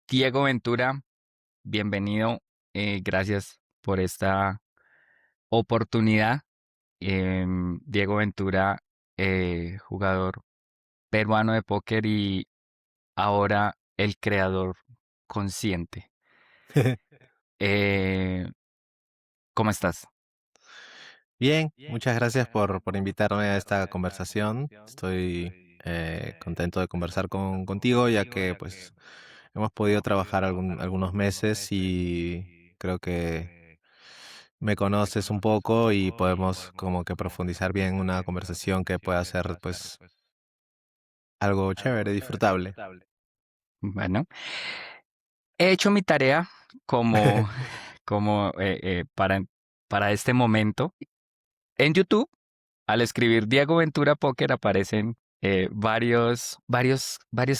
Diego Ventura, bienvenido. Gracias por esta oportunidad. Diego Ventura, jugador peruano de póker y ahora el creador consciente. Eh, ¿Cómo estás? Bien, muchas gracias por invitarme a esta conversación. Estoy contento de conversar contigo, ya que pues hemos podido trabajar algunos meses y creo que me conoces un poco y podemos como que profundizar bien en una conversación que pueda ser pues algo chévere, disfrutable. Bueno, he hecho mi tarea como, para este momento. En YouTube, al escribir Diego Ventura Póker aparecen varios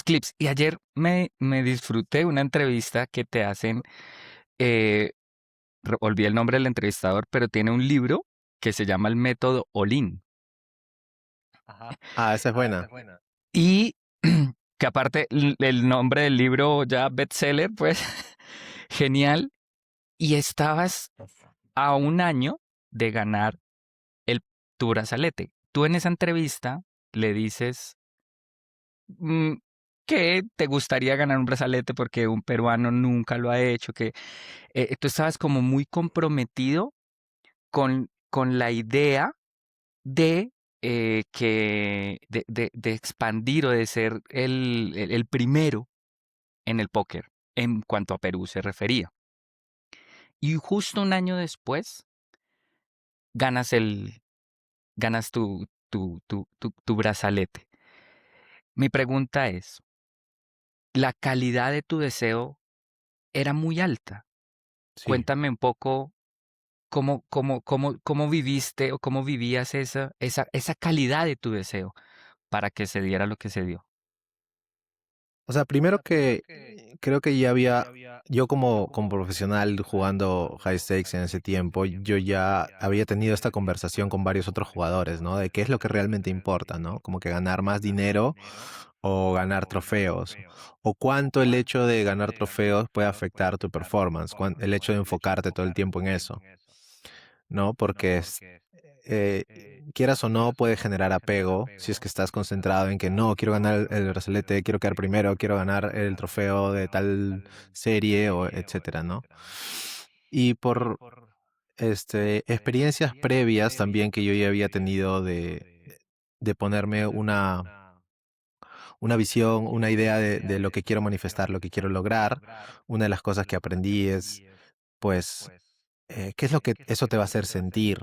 clips. Y ayer me disfruté una entrevista que te hacen, eh, olvidé el nombre del entrevistador, pero tiene un libro que se llama El Método Olin. Ah, esa es buena. Y que aparte el nombre del libro ya bestseller, pues genial. Y estabas a un año de ganar el tu brazalete. Tú en esa entrevista le dices mm, que te gustaría ganar un brazalete porque un peruano nunca lo ha hecho, que tú estabas como muy comprometido con la idea de de expandir o de ser el primero en el póker en cuanto a Perú se refería. Y justo un año después ganas ganas tu brazalete. Mi pregunta es, ¿la calidad de tu deseo era muy alta? Sí. Cuéntame un poco cómo viviste o cómo vivías esa calidad de tu deseo para que se diera lo que se dio. O sea, primero que creo que ya había, yo como profesional jugando high stakes en ese tiempo, yo ya había tenido esta conversación con varios otros jugadores, ¿no? De qué es lo que realmente importa, ¿no? Como que ganar más dinero o ganar trofeos, o cuánto el hecho de ganar trofeos puede afectar tu performance, el hecho de enfocarte todo el tiempo en eso, ¿no? Porque eh, quieras o no, puede generar apego si es que estás concentrado en que no, quiero ganar el brazalete, quiero quedar primero, quiero ganar el trofeo de tal serie o etcétera, ¿no? Y por experiencias previas también que yo ya había tenido de ponerme una visión, una idea de lo que quiero manifestar, lo que quiero lograr, una de las cosas que aprendí es, pues, ¿qué es lo que eso te va a hacer sentir?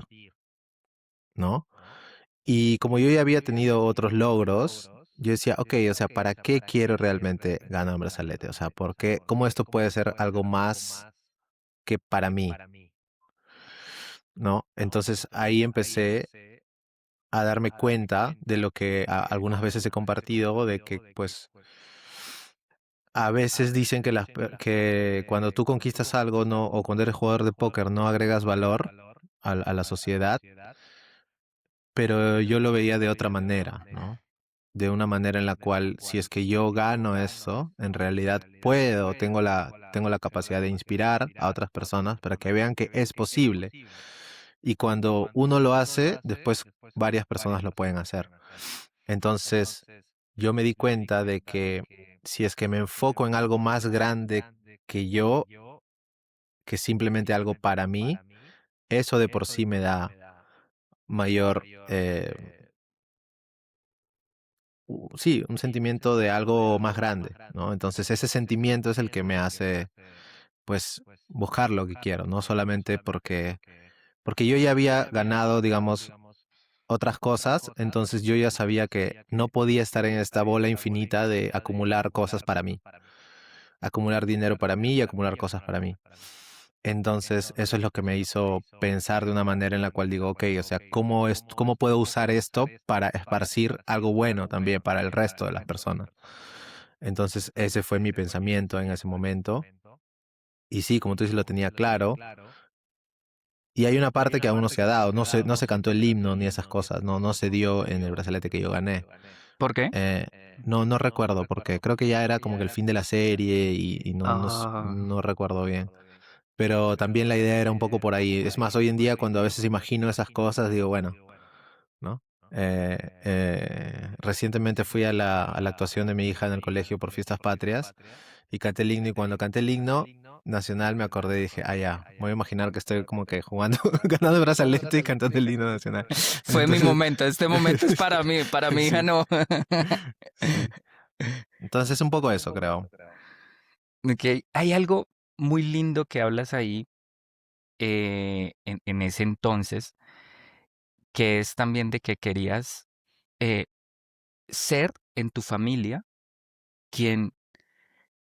¿No? Y como yo ya había tenido otros logros, yo decía, ok, o sea, ¿para qué quiero realmente ganar un brazalete? O sea, ¿por qué? ¿Cómo esto puede ser algo más que para mí? ¿No? Entonces ahí empecé a darme cuenta de lo que algunas veces he compartido, de que pues a veces dicen que, que cuando tú conquistas algo no, o cuando eres jugador de póker no agregas valor a la sociedad, pero yo lo veía de otra manera, ¿no? De una manera en la cual si es que yo gano eso, en realidad puedo, tengo la capacidad de inspirar a otras personas para que vean que es posible. Y cuando uno lo hace, después varias personas lo pueden hacer. Entonces, yo me di cuenta de que si es que me enfoco en algo más grande que yo, que simplemente algo para mí, eso de por sí me da mayor, sí, un sentimiento de algo más grande, ¿no? Entonces ese sentimiento es el que me hace, pues, buscar lo que quiero, no solamente porque yo ya había ganado, digamos, otras cosas, entonces yo ya sabía que no podía estar en esta bola infinita de acumular cosas para mí, acumular dinero para mí y acumular cosas para mí. Entonces, eso es lo que me hizo pensar de una manera en la cual digo, ok, o sea, cómo puedo usar esto para esparcir algo bueno también para el resto de las personas? Entonces, ese fue mi pensamiento en ese momento. Y sí, como tú dices, lo tenía claro. Y hay una parte que aún no se ha dado. No se cantó el himno ni esas cosas. No se dio en el brazalete que yo gané. ¿Por qué? Eh, no recuerdo, porque creo que ya era como que el fin de la serie y Ah, no recuerdo bien. Pero también la idea era un poco por ahí. Es más, hoy en día cuando a veces imagino esas cosas, digo, bueno, ¿no? Recientemente fui a a la actuación de mi hija en el colegio por Fiestas Patrias y canté el himno y cuando canté el himno nacional me acordé y dije, ah, ya, me voy a imaginar que estoy como que jugando, ganando el brazalete y cantando el himno nacional. fue mi Entonces, momento, este momento es para mí, para mi hija sí, no. sí. Entonces un poco eso, creo. Ok, hay algo muy lindo que hablas ahí en ese entonces, que es también de que querías eh, ser en tu familia quien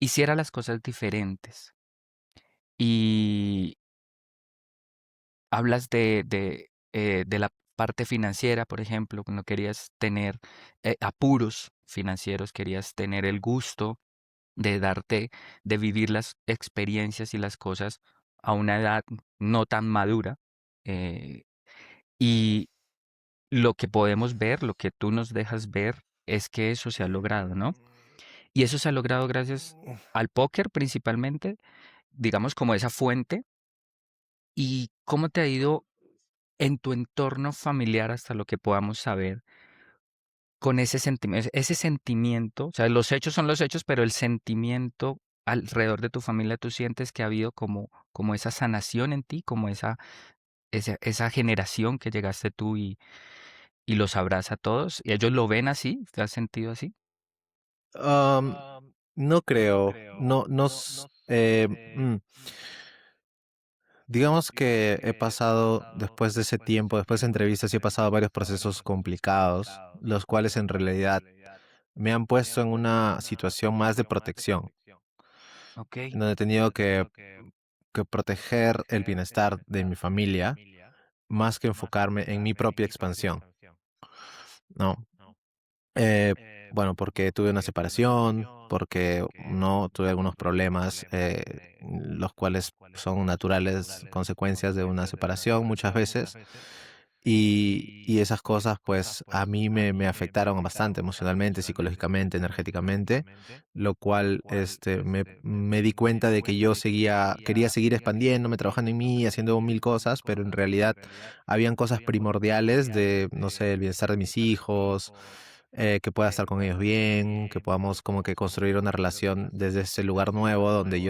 hiciera las cosas diferentes. Y hablas de la parte financiera, por ejemplo, cuando querías tener apuros financieros, querías tener el gusto de darte, de vivir las experiencias y las cosas a una edad no tan madura. eh, y lo que podemos ver, lo que tú nos dejas ver, es que eso se ha logrado, ¿no? Y eso se ha logrado gracias al póker principalmente, digamos como esa fuente. ¿Y cómo te ha ido en tu entorno familiar hasta lo que podamos saber con ese sentimiento? O sea, los hechos son los hechos, pero el sentimiento alrededor de tu familia, tú sientes que ha habido como esa sanación en ti, como esa generación que llegaste tú y los abraza a todos, y ellos lo ven así, ¿te has sentido así? Am, no creo, digamos que he pasado, después de ese tiempo, después de entrevistas, sí he pasado varios procesos complicados, los cuales en realidad me han puesto en una situación más de protección, Ok, en donde he tenido que proteger el bienestar de mi familia, más que enfocarme en mi propia expansión, ¿no? Eh, bueno, porque tuve una separación, porque no tuve algunos problemas, los cuales son naturales consecuencias de una separación muchas veces. Y esas cosas, pues, a mí me afectaron bastante emocionalmente, psicológicamente, energéticamente, lo cual me di cuenta de que yo quería seguir expandiéndome, trabajando en mí, haciendo mil cosas, pero en realidad habían cosas primordiales de, no sé, el bienestar de mis hijos, que pueda estar con ellos bien, que podamos como que construir una relación desde ese lugar nuevo donde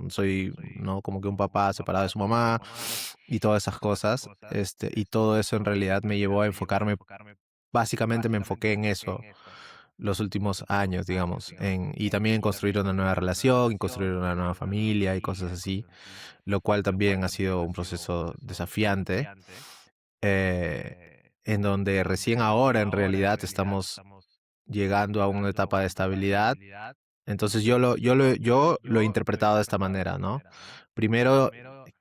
soy, ¿no? Como que un papá separado de su mamá y todas esas cosas. Y todo eso en realidad me llevó a enfocarme, básicamente me enfoqué en eso los últimos años, digamos, y también en construir una nueva relación, y construir una nueva familia y cosas así, lo cual también ha sido un proceso desafiante, eh, en donde recién ahora en realidad estamos llegando a una etapa de estabilidad. Entonces yo lo he interpretado de esta manera, ¿no? Primero,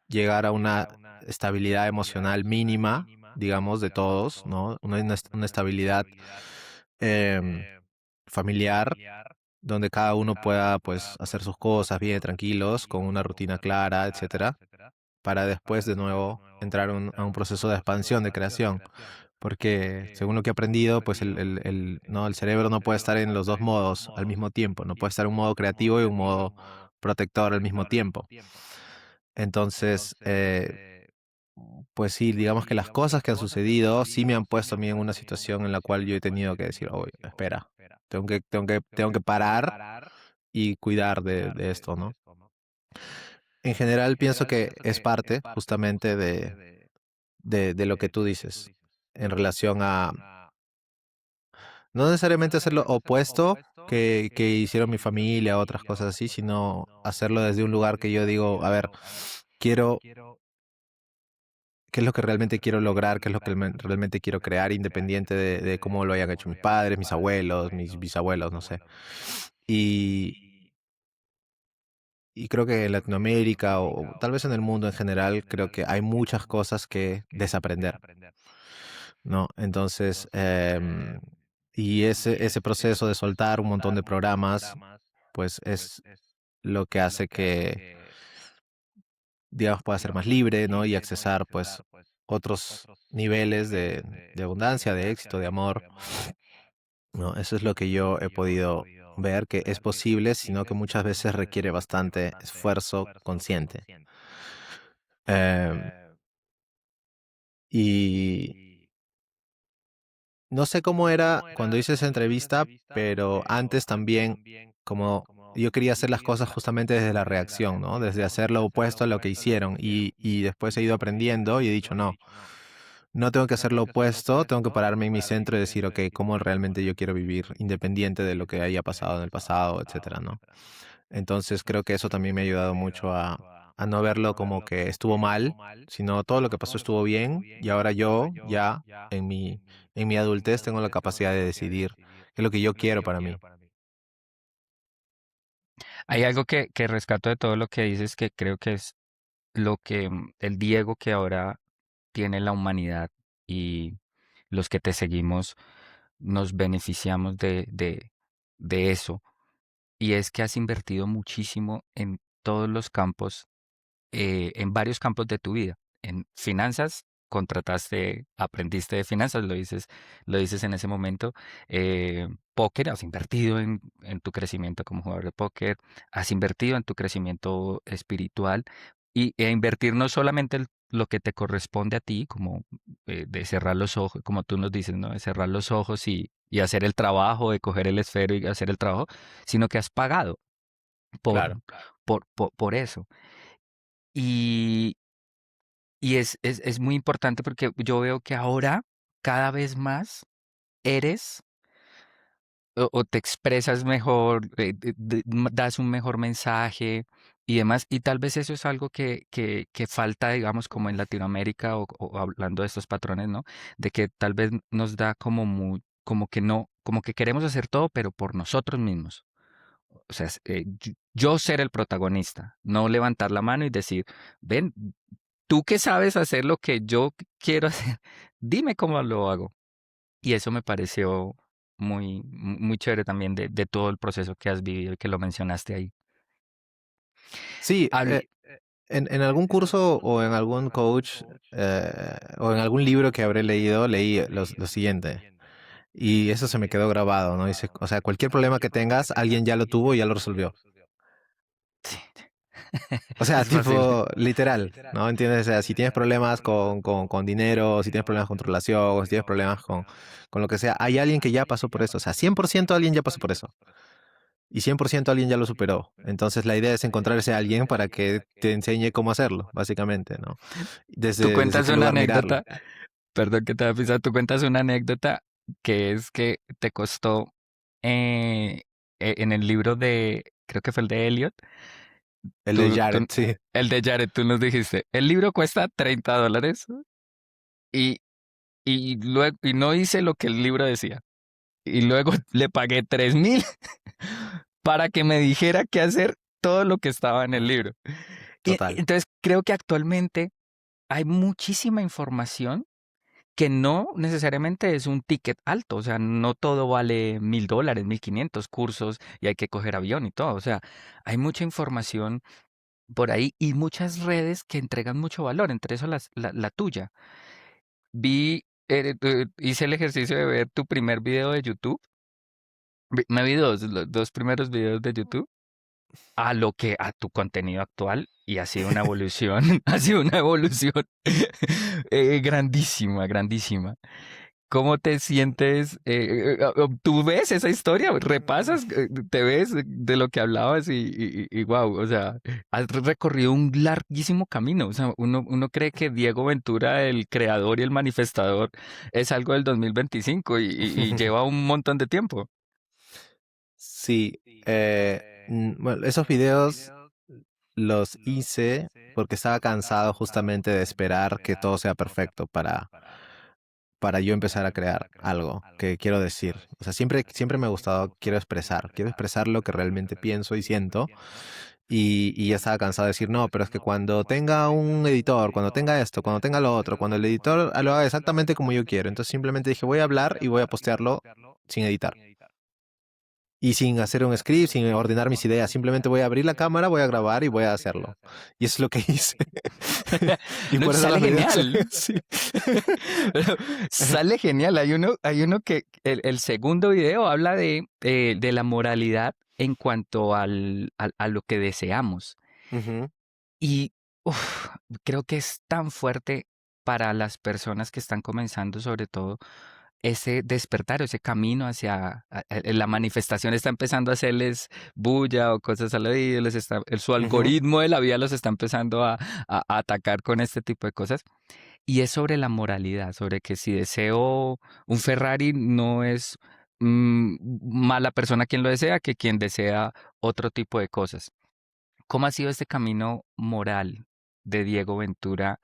llegar a una estabilidad emocional mínima, digamos, de todos, ¿no? Una estabilidad em, familiar, donde cada uno pueda, pues, hacer sus cosas bien, tranquilos, con una rutina clara, etcétera, para después de nuevo entrar a un proceso de expansión, de creación. Porque según lo que he aprendido, pues ¿no? El cerebro no puede estar en los dos modos al mismo tiempo, no puede estar en un modo creativo y un modo protector al mismo tiempo. Entonces, pues sí, digamos que las cosas que han sucedido sí me han puesto a mí en una situación en la cual yo he tenido que decir, oye, espera, tengo que parar y cuidar de esto, ¿no? En general pienso que es parte justamente de lo que tú dices en relación a no necesariamente hacer lo opuesto que hicieron mi familia o otras cosas así, sino hacerlo desde un lugar que yo digo, a ver, quiero, qué es lo que realmente quiero lograr, qué es lo que realmente quiero crear, independiente de cómo lo hayan hecho mis padres, mis abuelos, mis bisabuelos, no sé. Y, y creo que en Latinoamérica o tal vez en el mundo en general, creo que hay muchas cosas que desaprender, ¿no? Entonces, y ese proceso de soltar un montón de programas, pues es lo que hace que, digamos, pueda ser más libre, ¿no? Y accesar, pues, otros niveles de abundancia, de éxito, de amor. ¿no? Eso es lo que yo he podido ver que es posible, sino que muchas veces requiere bastante esfuerzo consciente. Em, y no sé cómo era cuando hice esa entrevista, pero antes también, como yo quería hacer las cosas justamente desde la reacción, ¿no? Desde hacer lo opuesto a lo que hicieron. Y después he ido aprendiendo y he dicho, no, no tengo que hacer lo opuesto, tengo que pararme en mi centro y decir, ok, ¿cómo realmente yo quiero vivir, independiente de lo que haya pasado en el pasado, etcétera, ¿no? Entonces creo que eso también me ha ayudado mucho a no verlo como que estuvo mal, sino todo lo que pasó estuvo bien y ahora yo ya en mi adultez tengo la capacidad de decidir qué es lo que yo quiero para mí. Hay algo que rescato de todo lo que dices que creo que es lo que el Diego que ahora tiene la humanidad y los que te seguimos nos beneficiamos de eso. Y es que has invertido muchísimo en todos los campos, en varios campos de tu vida. En finanzas, contrataste, aprendiste de finanzas, lo dices en ese momento. Póker, has invertido en tu crecimiento como jugador de póker, has invertido en tu crecimiento espiritual e invertir no solamente lo que te corresponde a ti, como de cerrar los ojos, como tú nos dices, ¿no? De cerrar los ojos y hacer el trabajo, de coger el esfero y hacer el trabajo, sino que has pagado por, Claro. por eso. Y, es muy importante porque yo veo que ahora cada vez más eres o te expresas mejor, das un mejor mensaje y demás. Y tal vez eso es algo que falta, digamos, como en Latinoamérica o hablando de estos patrones, ¿no? De que tal vez nos da como muy, como que no, como que queremos hacer todo, pero por nosotros mismos. O sea, yo ser el protagonista, no levantar la mano y decir, ven, tú que sabes hacer lo que yo quiero hacer, dime cómo lo hago. Y eso me pareció muy chévere también de todo el proceso que has vivido y que lo mencionaste ahí. Sí, Habl- en algún curso o en algún coach o en algún libro que habré leído, leí lo siguiente. Y eso se me quedó grabado, ¿no? Dice, o sea, cualquier problema que tengas, alguien ya lo tuvo y ya lo resolvió. sí, O sea, es fácil. tipo, literal, ¿no? ¿Entiendes? O sea, si tienes problemas con dinero, si tienes problemas con tu relación, o si tienes problemas con lo que sea, hay alguien que ya pasó por eso. O sea, 100% alguien ya pasó por eso. Y 100% alguien ya lo superó. Entonces, la idea es encontrar ese alguien para que te enseñe cómo hacerlo, básicamente, ¿no? Tú Desde cuentas qué una lugar mirarlo. anécdota, perdón que te voy a pisar, tú cuentas una anécdota que es que te costó eh, en el libro de, creo que fue el de Elliot, El de tú, Jared, sí, el de Jared, tú nos dijiste, el libro cuesta $30 y, luego, y no hice lo que el libro decía. Y luego le pagué 3.000 para que me dijera qué hacer todo lo que estaba en el libro. Y total. entonces creo que actualmente hay muchísima información que no necesariamente es un ticket alto, o sea, no todo vale $1.000, 1.500 cursos y hay que coger avión y todo, o sea, hay mucha información por ahí y muchas redes que entregan mucho valor, entre eso la tuya. Hice el ejercicio de ver tu primer video de YouTube, me vi los dos primeros videos de YouTube a tu contenido actual y ha sido una evolución, ha sido una evolución grandísima, grandísima. ¿Cómo te sientes? ¿Tú ves esa historia? ¿Repasas? ¿Te ves de lo que hablabas? Y wow, o sea, has recorrido un larguísimo camino. O sea, uno cree que Diego Ventura, el creador y el manifestador, es algo del 2025 y lleva un montón de tiempo. Sí, bueno, esos videos los hice porque estaba cansado justamente de esperar que todo sea perfecto para yo empezar a crear algo que quiero decir. O sea, siempre me ha gustado, quiero expresar lo que realmente pienso y siento. Y ya estaba cansado de decir, no, pero es que cuando tenga un editor, cuando tenga esto, cuando tenga lo otro, cuando el editor lo haga exactamente como yo quiero. Entonces simplemente dije, voy a hablar y voy a postearlo sin editar. Y sin hacer un script, sin ordenar mis ideas, simplemente voy a abrir la cámara, voy a grabar y voy a hacerlo. Y eso es lo que hice. Y No, por eso sale los videos salen genial. así. Pero sale genial. Hay uno que el segundo video habla de la moralidad en cuanto a lo que deseamos. Ujú. Y uf, creo que es tan fuerte para las personas que están comenzando, sobre todo, ese despertar, ese camino hacia la manifestación está empezando a hacerles bulla o cosas al oído, su Ujú. algoritmo de la vida los está empezando a atacar con este tipo de cosas. Y es sobre la moralidad, sobre que si deseo un Ferrari no es mala persona quien lo desea que quien desea otro tipo de cosas. ¿Cómo ha sido este camino moral de Diego Ventura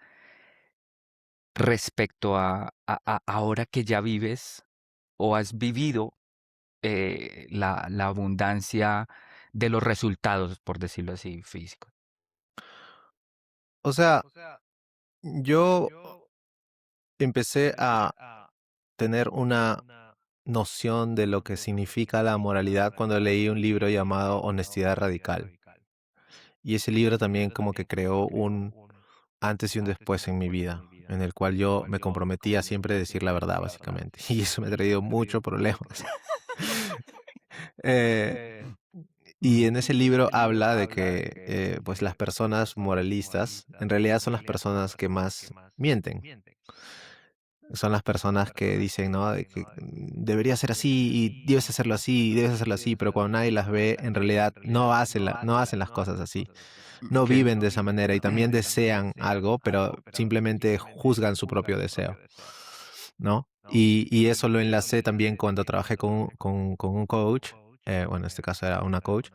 respecto a ahora que ya vives o has vivido la abundancia de los resultados, por decirlo así, físicos? O sea, yo empecé a tener una noción de lo que significa la moralidad cuando leí un libro llamado Honestidad Radical. Y ese libro también como que creó un antes y un después en mi vida, en el cual yo me comprometía siempre a decir la verdad, básicamente. Y eso me ha traído muchos problemas. Eh, y en ese libro habla de que pues las personas moralistas en realidad son las personas que más mienten. Son las personas que dicen, ¿no? De que debería ser así y debes hacerlo así y debes hacerlo así, pero cuando nadie las ve, en realidad no hacen las cosas así. No Ok. viven de esa manera y también desean algo, pero simplemente juzgan su propio deseo, ¿no? Y eso lo enlacé también cuando trabajé con un coach, bueno, en este caso era una coach,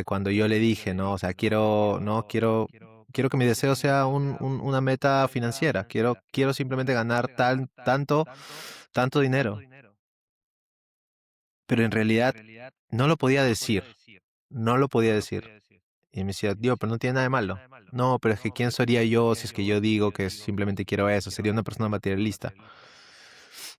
cuando yo le dije, ¿no? O sea, quiero, no, quiero que mi deseo sea una meta financiera, quiero simplemente ganar tanto dinero, pero en realidad no lo podía decir, no lo podía decir. Y me decía, Dios, pero no tiene nada de malo. No, pero es que ¿quién sería yo si es que yo digo que simplemente quiero eso? Sería una persona materialista.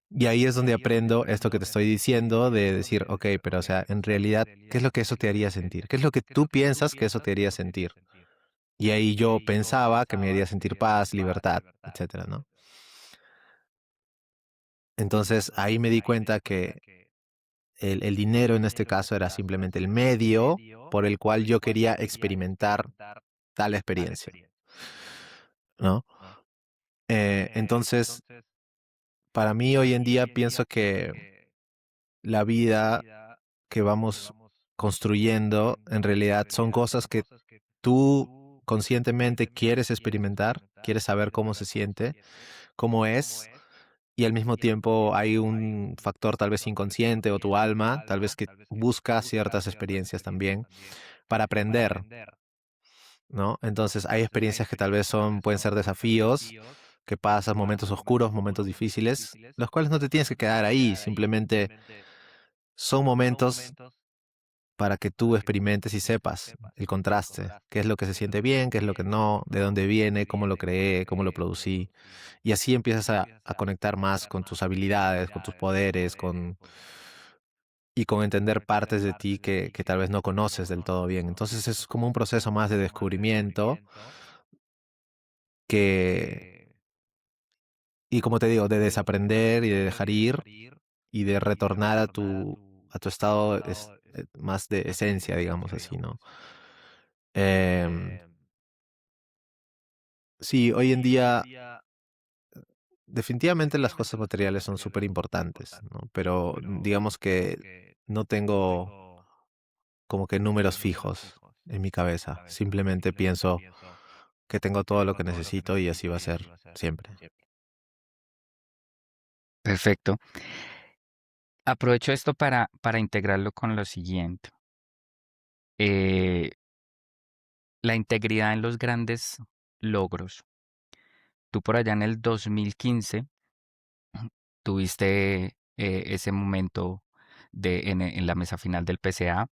Y ahí es donde aprendo esto que te estoy diciendo de decir, ok, pero o sea, en realidad, ¿qué es lo que eso te haría sentir? ¿Qué es lo que tú piensas que eso te haría sentir? Y ahí yo pensaba que me haría sentir paz, libertad, etcétera, ¿no? Entonces ahí me di cuenta que el dinero en este caso era simplemente el medio por el cual yo quería experimentar tal experiencia, ¿no? Entonces, para mí hoy en día pienso que la vida que vamos construyendo en realidad son cosas que tú conscientemente quieres experimentar, quieres saber cómo se siente, cómo es, y al mismo tiempo hay un factor tal vez inconsciente o tu alma, tal vez que busca ciertas experiencias también para aprender, ¿no? Entonces hay experiencias que tal vez pueden ser desafíos, que pasas momentos oscuros, momentos difíciles, los cuales no te tienes que quedar ahí, simplemente son momentos para que tú experimentes y sepas el contraste, qué es lo que se siente bien, qué es lo que no, de dónde viene, cómo lo creé, cómo lo producí. Y así empiezas a conectar más con tus habilidades, con tus poderes, y con entender partes de ti que tal vez no conoces del todo bien. Entonces es como un proceso más de descubrimiento que, y como te digo, de desaprender y de dejar ir y de retornar a tu estado más de esencia, digamos así, ¿no? Em, sí, hoy en día definitivamente las cosas materiales son súper importantes, ¿no? Pero digamos que no tengo como que números fijos en mi cabeza. Simplemente pienso que tengo todo lo que necesito y así va a ser siempre. Perfecto. Aprovecho esto para integrarlo con lo siguiente. Eh, la integridad en los grandes logros. Tú por allá en el 2015 tuviste ese momento en la mesa final del PCA.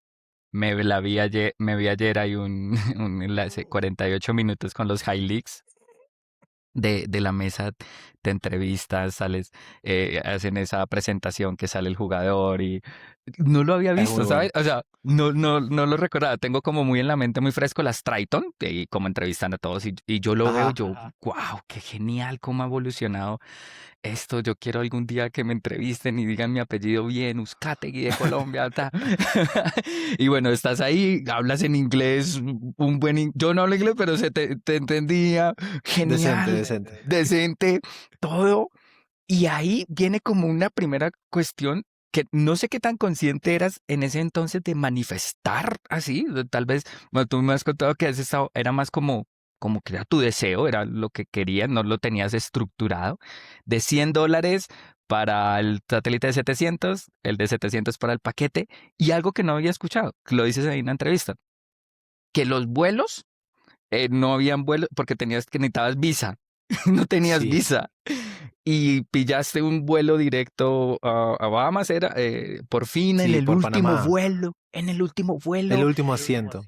Me vi ayer hay un enlace, 48 minutos con los highlights de la mesa te entrevistas, sales, hacen esa presentación que sale el jugador y no lo había Es muy visto, ¿sabes? bueno. O sea, no lo recordaba. Tengo como muy en la mente, muy fresco las Triton, y como entrevistan a todos y yo lo veo y Ajá. yo, wow, qué genial, cómo ha evolucionado esto. Yo quiero algún día que me entrevisten y digan mi apellido bien, Uzcategui de Colombia, ta. Y bueno, estás ahí, hablas en inglés, un buen, yo no hablo inglés, pero te entendía, Decente, genial, decente. decente, todo. Y ahí viene como una primera cuestión que no sé qué tan consciente eras en ese entonces de manifestar así. Tal vez, bueno, tú me has contado que era más como que era tu deseo, era lo que querías, no lo tenías estructurado. De $100 para el satélite de 700, el de 700 para el paquete, y algo que no había escuchado, que lo dices ahí en una entrevista, que los vuelos, no habían vuelos porque necesitabas visa, no tenías Sí, visa y pillaste un vuelo directo a Bahamas, era por fin sí, por Panamá. en el último El vuelo, último asiento.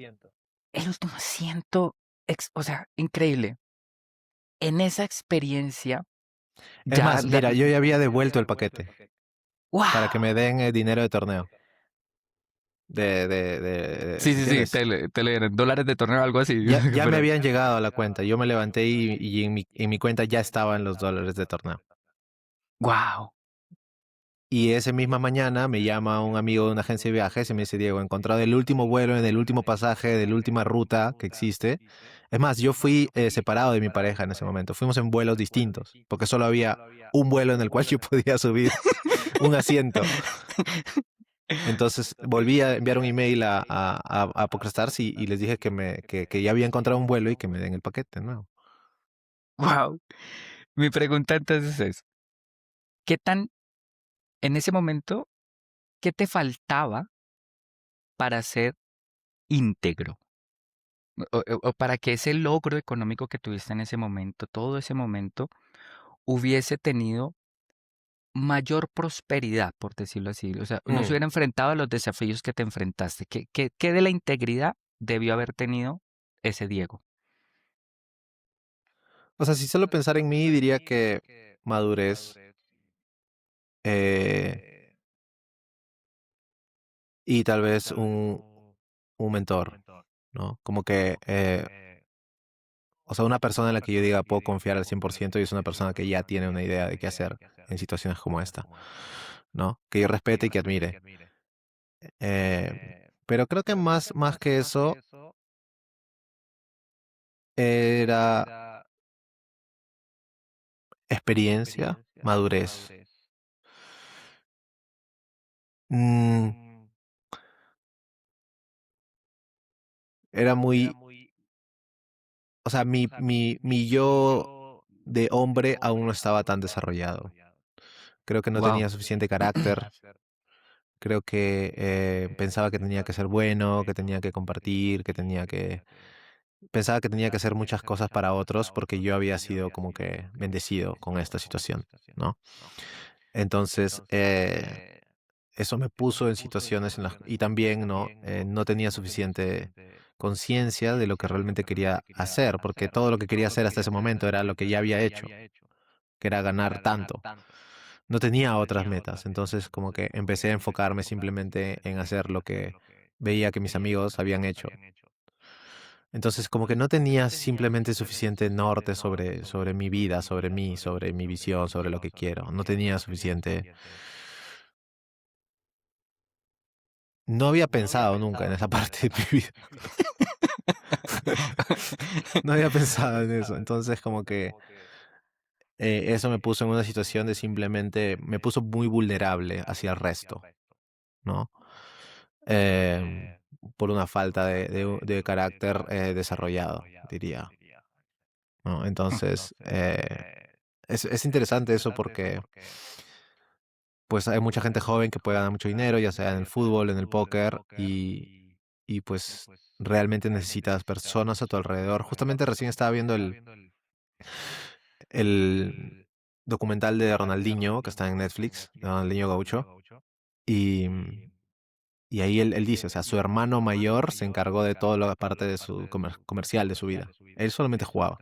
el último asiento, o sea, increíble. En esa experiencia, Es ya, más, mira, yo ya había devuelto el paquete para que wow. me den el dinero de torneo. Sí, ¿Me sí, sí, entiendes? te le dieron dólares de torneo, algo así, Ya me pero habían llegado a la cuenta. Yo me levanté y en mi cuenta ya estaban los dólares de torneo. wow, Y esa misma mañana me llama un amigo de una agencia de viajes y me dice, Diego, he encontrado el último vuelo en el último pasaje de la última ruta que existe. Es más, yo fui separado de mi pareja en ese momento. Fuimos en vuelos distintos, porque solo había un vuelo en el cual yo podía subir un asiento. Entonces volví a enviar un email a PokerStars y les dije que ya había encontrado un vuelo y que me den el paquete nuevo. wow. Mi pregunta entonces es, ¿qué tan, en ese momento, qué te faltaba para ser íntegro? O para que ese logro económico que tuviste en ese momento, todo ese momento, hubiese tenido mayor prosperidad, por decirlo así. O sea, no se Mm. hubiera enfrentado a los desafíos que te enfrentaste. ¿Qué de la integridad debió haber tenido ese Diego? O sea, si solo pensar en mí, diría que madurez eh, y tal vez un mentor, ¿no? Como que, o sea, una persona en la que yo diga puedo confiar al 100% y es una persona que ya tiene una idea de qué hacer en situaciones como esta, ¿no? Que yo respete y que admire. Eh, pero creo que más que eso era experiencia, madurez. Mm, era muy, o sea, mi yo de hombre aún no estaba tan desarrollado. Creo que no Wow. tenía suficiente carácter. Creo que pensaba que tenía que ser bueno, que tenía que compartir, pensaba que tenía que hacer muchas cosas para otros porque yo había sido como que bendecido con esta situación, ¿no? Entonces, eso me puso en situaciones en las y también no tenía suficiente conciencia de lo que realmente quería hacer, porque todo lo que quería hacer hasta ese momento era lo que ya había hecho, que era ganar tanto. No tenía otras metas, entonces como que empecé a enfocarme simplemente en hacer lo que veía que mis amigos habían hecho. Entonces como que no tenía simplemente suficiente norte sobre mi vida, sobre mí, sobre mi visión, sobre lo que quiero. No tenía suficiente. No había pensado nunca en esa parte de mi vida. No había pensado en eso. Entonces, como que eso me puso en una situación de simplemente, me puso muy vulnerable hacia el resto, ¿no? Em, por una falta de carácter desarrollado, diría, ¿no? Entonces, es interesante eso porque, pues, hay mucha gente joven que puede ganar mucho dinero, ya sea en el fútbol, en el póker, y pues realmente necesitas personas a tu alrededor. Justamente recién estaba viendo el documental de Ronaldinho, que está en Netflix, de Ronaldinho Gaucho, y, y ahí él dice, o sea, su hermano mayor se encargó de toda la parte de su comercial de su vida. Él solamente jugaba.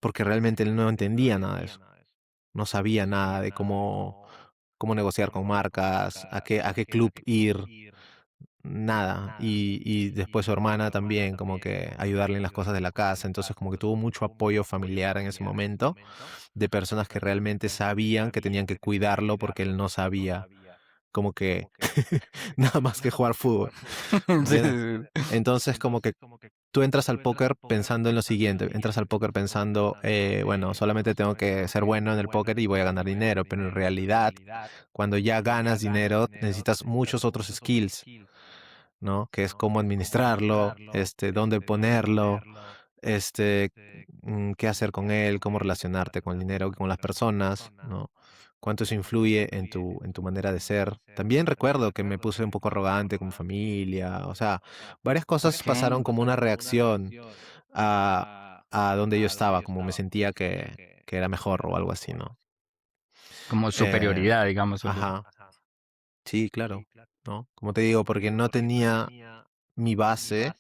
porque realmente él no entendía nada de eso. No sabía nada de cómo negociar con marcas, a qué club ir, nada. Y después su hermana también, como que ayudarle en las cosas de la casa. Entonces, como que tuvo mucho apoyo familiar en ese momento, de personas que realmente sabían que tenían que cuidarlo porque él no sabía como que nada más que jugar fútbol, Sí, ¿entiendes? sí, sí. Entonces, como que tú entras al póker pensando en lo siguiente, entras al póker pensando, bueno, solamente tengo que ser bueno en el póker y voy a ganar dinero, pero en realidad, cuando ya ganas dinero, necesitas muchos otros skills, ¿no? Que es cómo administrarlo, dónde ponerlo, qué hacer con él, cómo relacionarte con el dinero, con las personas, ¿no? Cuánto eso influye en tu manera de ser. También recuerdo que me puse un poco arrogante con mi familia, o sea, varias cosas Ok. pasaron como una reacción a, a donde yo estaba, como me sentía que era mejor o algo así, ¿no? Como Eh, superioridad, digamos, o algo así. ajá, sí, claro, ¿no? Como te digo, porque no tenía mi base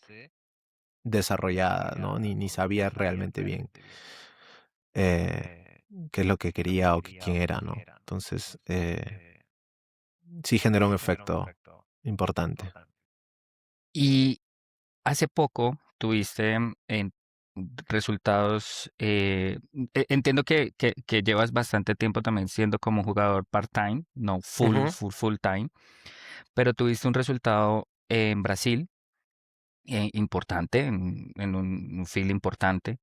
desarrollada, ¿no? Ni sabía realmente bien eh, qué es lo que quería o quién era, ¿no? Entonces, sí generó un efecto importante. Y hace poco tuviste en resultados, entiendo que llevas bastante tiempo también siendo como jugador part-time, no Ujú. full time, pero tuviste un resultado en Brasil importante, en un field importante.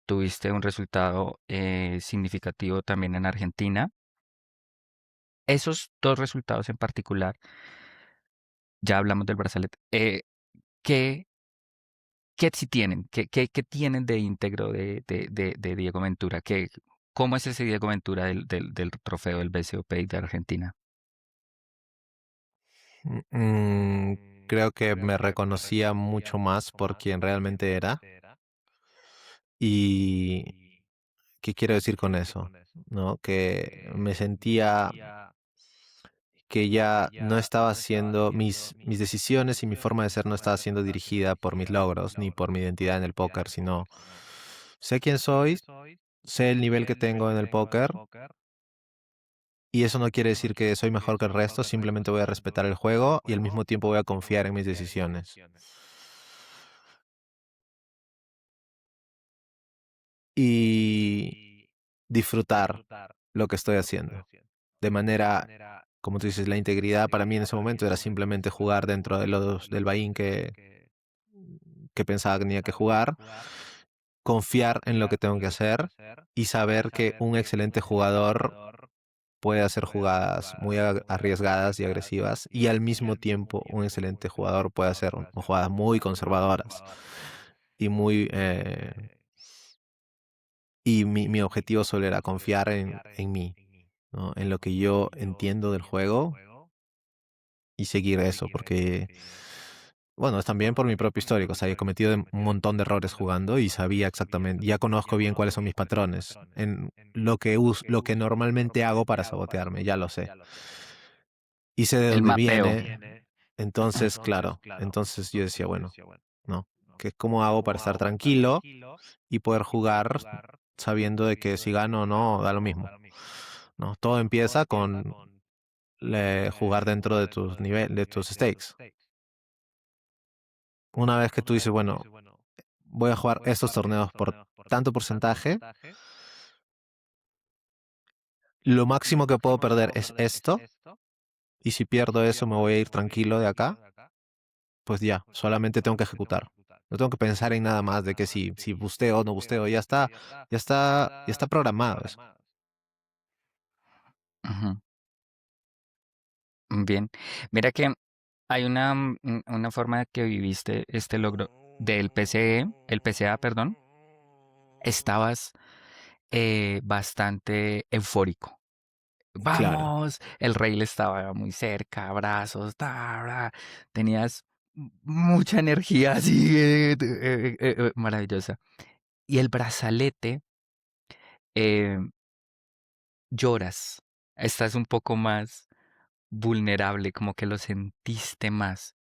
Tuviste un resultado significativo también en Argentina. Esos dos resultados en particular, ya hablamos del brazalete, ¿qué, qué sí tienen? ¿Qué tienen de íntegro de Diego Ventura? ¿Cómo es ese Diego Ventura del trofeo del BCOP y de Argentina? Mm, Creo que me reconocía mucho más por quien realmente era. ¿Y qué quiero decir con eso? ¿No? Que me sentía que ya no estaba haciendo mis decisiones y mi forma de ser no estaba siendo dirigida por mis logros ni por mi identidad en el póker, sino sé quién soy, sé el nivel que tengo en el póker y eso no quiere decir que soy mejor que el resto, simplemente voy a respetar el juego y al mismo tiempo voy a confiar en mis decisiones y disfrutar lo que estoy haciendo. De manera, como tú dices, la integridad para mí en ese momento era simplemente jugar dentro del Bahín que pensaba que tenía que jugar, confiar en lo que tengo que hacer y saber que un excelente jugador puede hacer jugadas muy arriesgadas y agresivas y al mismo tiempo un excelente jugador puede hacer jugadas muy conservadoras y mi objetivo solo era confiar en mí, ¿no? En lo que yo entiendo del juego y seguir eso, porque, bueno, es también por mi propio histórico, o sea, he cometido un montón de errores jugando y sabía exactamente, ya conozco bien cuáles son mis patrones, en lo que normalmente hago para sabotearme, ya lo sé. Y sé de El dónde mapeo. viene, entonces, claro, entonces yo decía, bueno, no, ¿cómo hago para estar tranquilo y poder jugar sabiendo de que si gano o no, da lo mismo? No, todo empieza con jugar dentro de tus de tus stakes. Una vez que tú dices, bueno, voy a jugar estos torneos por tanto porcentaje, lo máximo que puedo perder es esto, y si pierdo eso me voy a ir tranquilo de acá, pues ya, solamente tengo que ejecutar. No tengo que pensar en nada más de que si busteo o no busteo, ya está programado eso. Ujú. Bien. Mira que hay una forma de que viviste este logro del PCE, el PCA, perdón. Estabas bastante eufórico. Claro. Vamos, el rey le estaba muy cerca, abrazos, tenías mucha energía así, maravillosa. Y el brazalete, eh, lloras, estás un poco más vulnerable, como que lo sentiste más.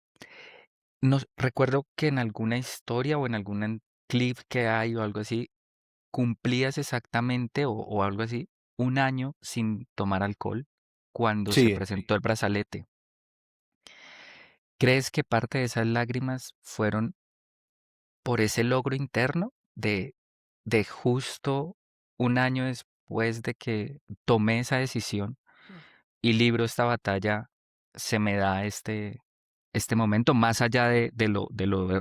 No, recuerdo que en alguna historia o en algún clip que hay o algo así, cumplías exactamente o algo así, un año sin tomar alcohol cuando se Sí, presentó el brazalete. ¿Crees que parte de esas lágrimas fueron por ese logro interno de justo un año después de que tomé esa decisión y libro esta batalla, se me da este momento, más allá de lo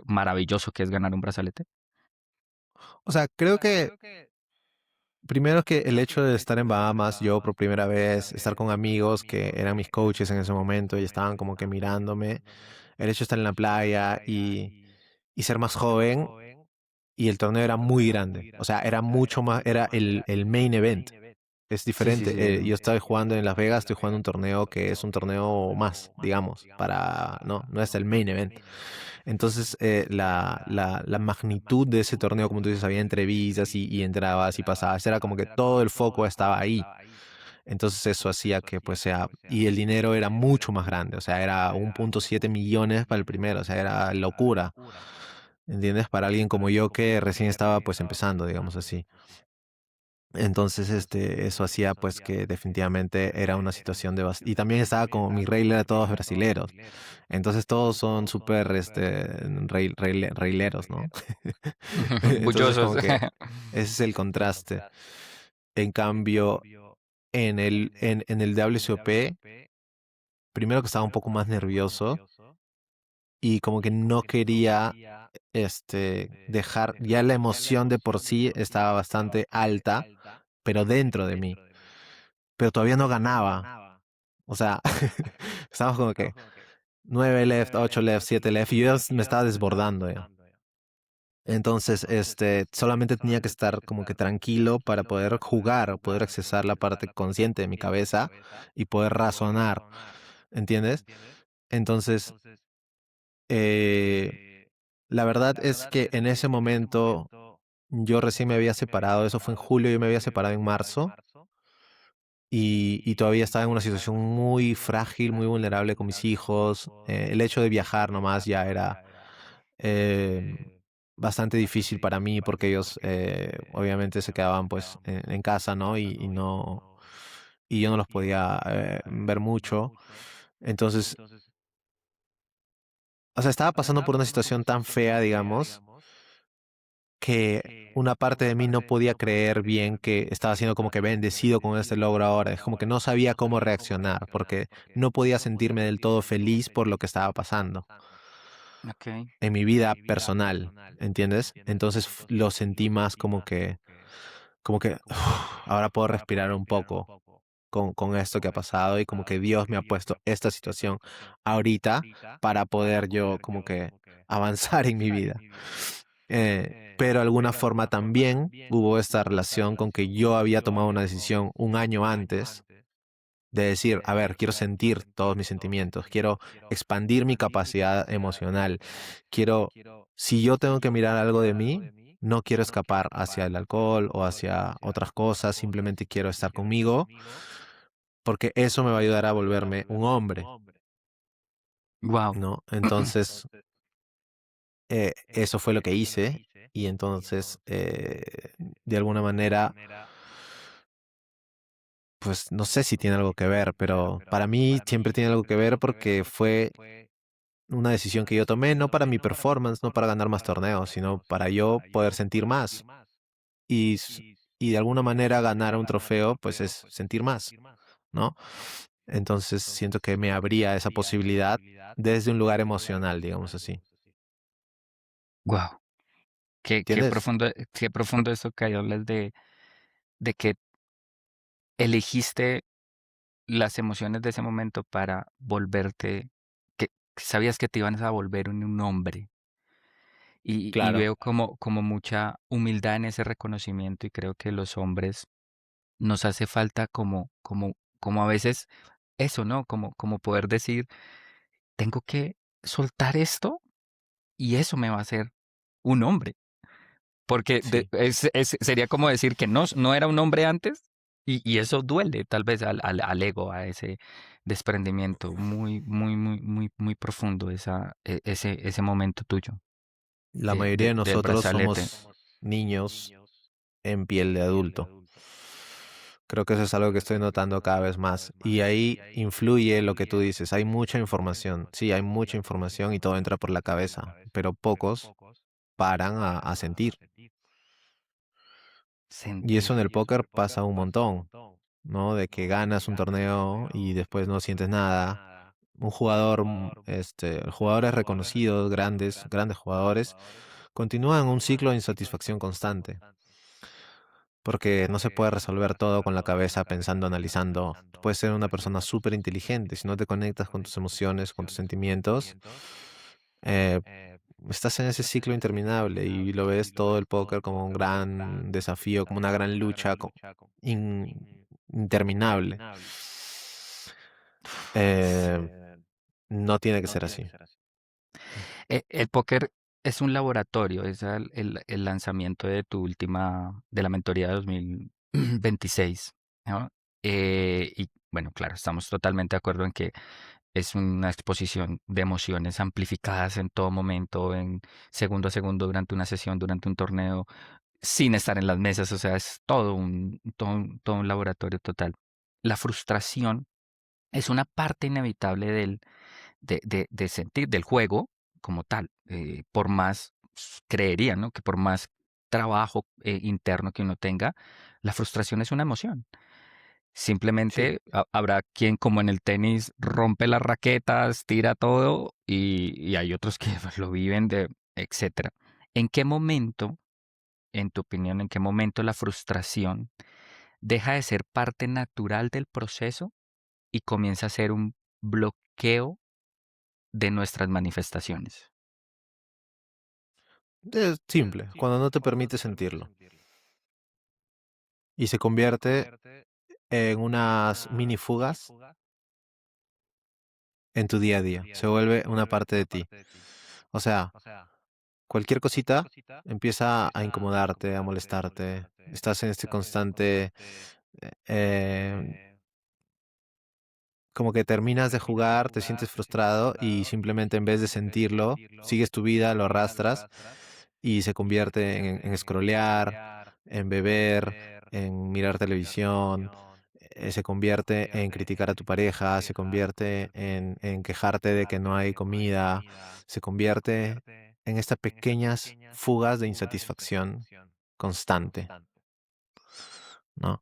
maravilloso que es ganar un brazalete? o sea, creo que primero que el hecho de estar en Bahamas, yo por primera vez, estar con amigos que eran mis coaches en ese momento y estaban como que mirándome, el hecho de estar en la playa y ser más joven y el torneo era muy grande, o sea, era mucho más, era el main event. Es Sí, sí, diferente. sí. Yo estoy jugando en Las Vegas, estoy jugando un torneo que es un torneo más, digamos, para, no es el main event. Entonces, la magnitud de ese torneo, como tú dices, había entrevistas y entrabas y pasabas, era como que todo el foco estaba ahí. Entonces eso hacía que pues sea, y el dinero era mucho más grande, o sea, era 1,7 millones para el primero, o sea, era locura, ¿entiendes? Para alguien como yo que recién estaba pues empezando, digamos así. Entonces, eso hacía pues que definitivamente era una situación de y también estaba como mi rey era todos brasileros. Entonces todos son súper reileros, ¿no? Entonces Bullosos. como que ese es el contraste. En cambio, en el WSOP, primero que estaba un poco más nervioso y como que no quería dejar, ya la emoción de por sí estaba bastante alta, pero dentro de mí. Pero todavía no ganaba. O sea, estábamos como que 9 left, 8 left, 7 left, y yo ya me estaba desbordando ya. Entonces, solamente tenía que estar como que tranquilo para poder jugar o poder accesar la parte consciente de mi cabeza y poder razonar, ¿entiendes? Entonces, eh, la verdad es que en ese momento yo recién me había separado, eso fue en julio, yo me había separado en marzo y todavía estaba en una situación muy frágil, muy vulnerable con mis hijos. El hecho de viajar nomás ya era eh, bastante difícil para mí porque ellos obviamente se quedaban pues en casa, ¿no? Y yo no los podía ver mucho. Entonces, o sea, estaba pasando por una situación tan fea, digamos, que una parte de mí no podía creer bien que estaba siendo como que bendecido con este logro ahora. Es como que no sabía cómo reaccionar porque no podía sentirme del todo feliz por lo que estaba pasando Ok. en mi vida personal, ¿entiendes? Entonces lo sentí más como que ahora puedo respirar un poco con esto que ha pasado y como que Dios me ha puesto esta situación ahorita para poder yo como que avanzar en mi vida. Pero de alguna forma también hubo esta relación con que yo había tomado una decisión un año antes de decir, a ver, quiero sentir todos mis sentimientos, quiero expandir mi capacidad emocional, quiero, si yo tengo que mirar algo de mí, no quiero escapar hacia el alcohol o hacia otras cosas, simplemente quiero estar conmigo porque eso me va a ayudar a volverme un hombre, Wow. ¿no? Entonces, eso fue lo que hice y entonces, de alguna manera, pues no sé si tiene algo que ver, pero para mí siempre tiene algo que ver porque fue una decisión que yo tomé no para mi performance, no para ganar más torneos, sino para yo poder sentir más. Y, y de alguna manera ganar un trofeo, pues es sentir más, ¿no? Entonces siento que me abría esa posibilidad desde un lugar emocional, digamos así. Wow. ¿Entiendes? Qué profundo esto que hablas de que elegiste las emociones de ese momento para volverte, que sabías que te iban a volver un hombre. Y Claro. veo como mucha humildad en ese reconocimiento y creo que los hombres nos hace falta como a veces eso, ¿no? Como poder decir, tengo que soltar esto y eso me va a hacer un hombre. Porque Sí. sería como decir que no era un hombre antes y eso duele tal vez al ego, a ese desprendimiento muy, muy, muy, muy, muy profundo, ese momento tuyo La mayoría de del nosotros brazalete. somos niños en piel de adulto. Creo que eso es algo que estoy notando cada vez más. Y ahí influye lo que tú dices. Hay mucha información. Sí, hay mucha información y todo entra por la cabeza, pero pocos paran a sentir. Y Sentir. eso en el póker pasa un montón, ¿no? De que ganas un torneo y después no sientes nada. Un jugador, jugadores reconocidos, grandes jugadores, continúan un ciclo de insatisfacción constante, porque no se puede resolver todo con la cabeza pensando, analizando. Tú puedes ser una persona súper inteligente, si no te conectas con tus emociones, con tus sentimientos, eh, estás en ese ciclo interminable y lo ves todo el póker como un gran desafío, como una gran lucha interminable. Eh, no tiene que ser así. El póker es un laboratorio, es el lanzamiento de tu última, de la mentoría de 2026, ¿no? Y bueno, claro, estamos totalmente de acuerdo en que es una exposición de emociones amplificadas en todo momento, en segundo a segundo, durante una sesión, durante un torneo, sin estar en las mesas, o sea, es todo un laboratorio total. La frustración es una parte inevitable de sentir del juego como tal. Por más, creería, ¿no? Que por más trabajo interno que uno tenga, la frustración es una emoción. Sí. Simplemente habrá quien, como en el tenis, rompe las raquetas, tira todo y hay otros que lo viven de, etcétera. ¿En qué momento, en tu opinión, en qué momento la frustración deja de ser parte natural del proceso y comienza a ser un bloqueo de nuestras manifestaciones? Es simple, cuando no te permite sentirlo y se convierte en unas mini fugas en tu día a día, se vuelve una parte de ti. O sea, cualquier cosita empieza a incomodarte, a molestarte. Estás en este constante, eh, como que terminas de jugar, te sientes frustrado y simplemente en vez de sentirlo, sigues tu vida, lo arrastras y se convierte en scrollear, en beber, en mirar televisión, se convierte en criticar a tu pareja, se convierte en quejarte de que no hay comida, se convierte en estas pequeñas fugas de insatisfacción constante, ¿no?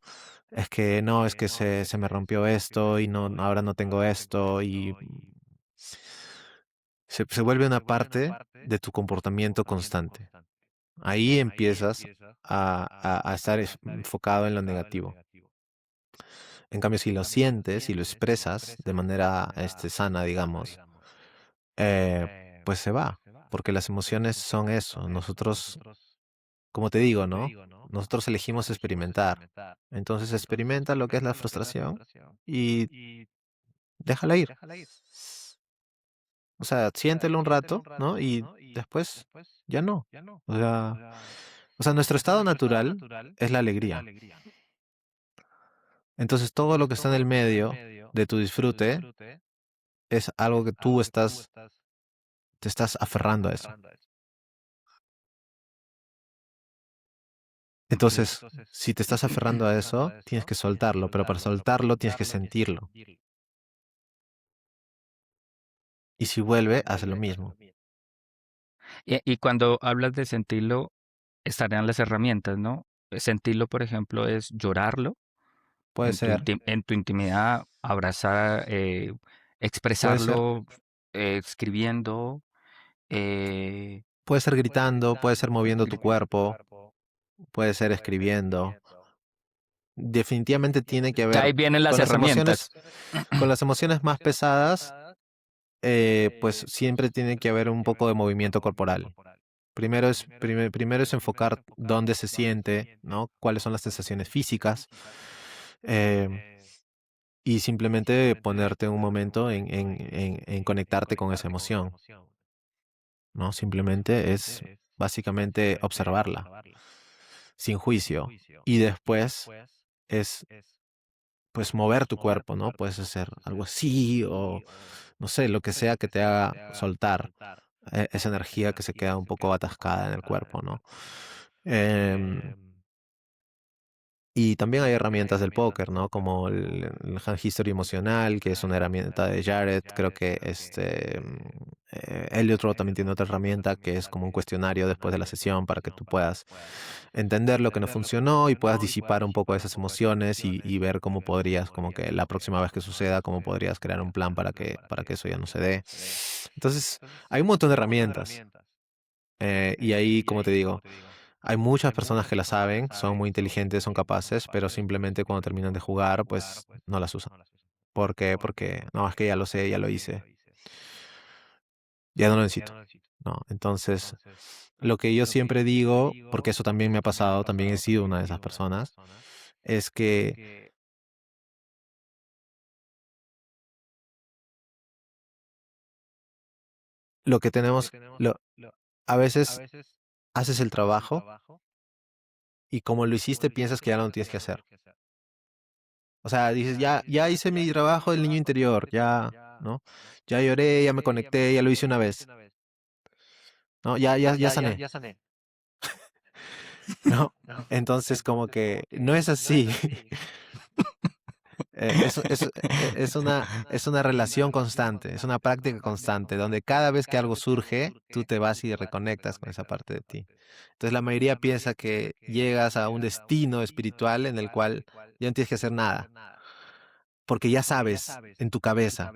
Es que no, es que se me rompió esto y no, ahora no tengo esto y se vuelve una parte de tu comportamiento constante. Ahí empiezas a estar enfocado en lo negativo. En cambio, si lo sientes y lo expresas de manera sana, digamos, eh, pues se va, porque las emociones son eso. Nosotros, como te digo, ¿no? Nosotros elegimos experimentar. Entonces experimenta lo que es la frustración y déjala ir. O sea, siéntelo un rato, ¿no? Y después ya no. O sea, nuestro estado natural es la alegría. Entonces, todo lo que está en el medio de tu disfrute es algo que te estás aferrando a eso. Entonces, si te estás aferrando a eso, tienes que soltarlo, pero para soltarlo tienes que sentirlo. Y si vuelve, haz lo mismo. Y cuando hablas de sentirlo, estarían las herramientas, ¿no? Sentirlo, por ejemplo, es llorarlo Puede ser, en tu intimidad, abrazar, puede ser, expresarlo, escribiendo, eh, puede ser gritando, puede ser moviendo tu cuerpo, puede ser escribiendo. Definitivamente tiene que ya haber ahí vienen con las las emociones, herramientas. con las emociones más pesadas, pues siempre tiene que haber un poco de movimiento corporal. Primero es enfocar dónde se siente, ¿no? Cuáles son las sensaciones físicas. eh, y simplemente ponerte un momento en conectarte con esa emoción, ¿no? Simplemente es básicamente observarla, sin juicio. Y después es, pues, mover tu cuerpo, ¿no? Puedes hacer algo así o, no sé, lo que sea que te haga soltar esa energía que se queda un poco atascada en el cuerpo, ¿no? Em, Y también hay herramientas del póker, ¿no? Como el Hand History emocional, que es una herramienta de Jared. Creo que Elliot Roth también tiene otra herramienta que es como un cuestionario después de la sesión para que tú puedas entender lo que no funcionó y puedas disipar un poco esas emociones y ver cómo podrías, como que la próxima vez que suceda, cómo podrías crear un plan para que eso ya no se dé. Entonces, hay un montón de herramientas. Y ahí, como te digo, hay muchas personas que la saben, son muy inteligentes, son capaces, pero simplemente cuando terminan de jugar, pues no las usan. ¿Por qué? Porque no, es que ya lo sé, ya lo hice, ya no lo necesito. No, entonces, lo que yo siempre digo, porque eso también me ha pasado, también he sido una de esas personas, es que lo que tenemos, lo, a veces haces el trabajo y como lo hiciste piensas que ya no lo tienes que hacer. O sea, dices, ya hice mi trabajo del niño interior, ya, ¿no? Ya lloré, ya me conecté, ya lo hice una vez, ¿no? Ya sané, ¿no? Entonces, como que no es así. Es una relación constante, es una práctica constante, donde cada vez que algo surge, tú te vas y reconectas con esa parte de ti. Entonces, la mayoría piensa que llegas a un destino espiritual en el cual ya no tienes que hacer nada, porque ya sabes en tu cabeza.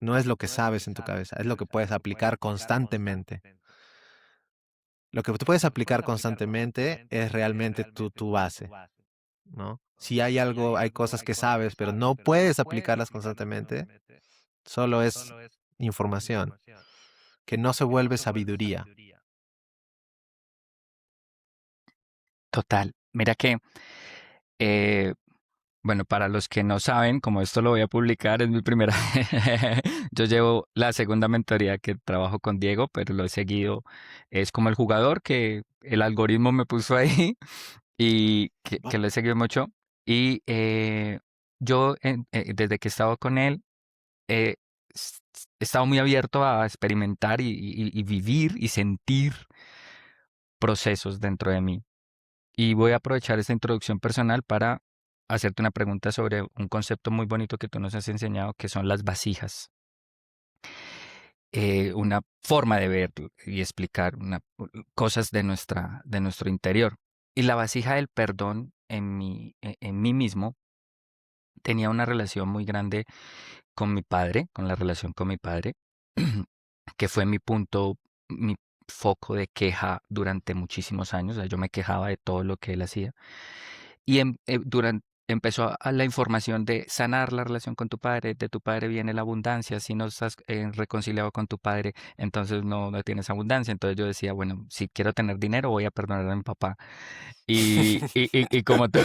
No es lo que sabes en tu cabeza, es lo que puedes aplicar constantemente. Lo que tú puedes aplicar constantemente es realmente tu base, ¿no? Si hay algo, hay cosas que sabes, pero no puedes aplicarlas constantemente, solo es información, que no se vuelve sabiduría. Total. Mira que, eh, bueno, para los que no saben, como esto lo voy a publicar, es mi primera. Yo llevo la segunda mentoría que trabajo con Diego, pero lo he seguido. Es como el jugador que el algoritmo me puso ahí y que lo he seguido mucho. Y yo, desde que he estado con él, he he estado muy abierto a experimentar y vivir y sentir procesos dentro de mí. Y voy a aprovechar esta introducción personal para hacerte una pregunta sobre un concepto muy bonito que tú nos has enseñado, que son las vasijas. Una forma de ver y explicar cosas de nuestro interior. Y la vasija del perdón en mí mismo tenía una relación muy grande con mi padre, con la relación con mi padre, que fue mi punto, mi foco de queja durante muchísimos años. O sea, yo me quejaba de todo lo que él hacía. Y empezó la información de sanar la relación con tu padre, de tu padre viene la abundancia, si no estás reconciliado con tu padre, entonces no tienes abundancia. Entonces yo decía, bueno, si quiero tener dinero, voy a perdonar a mi papá. Y como tú,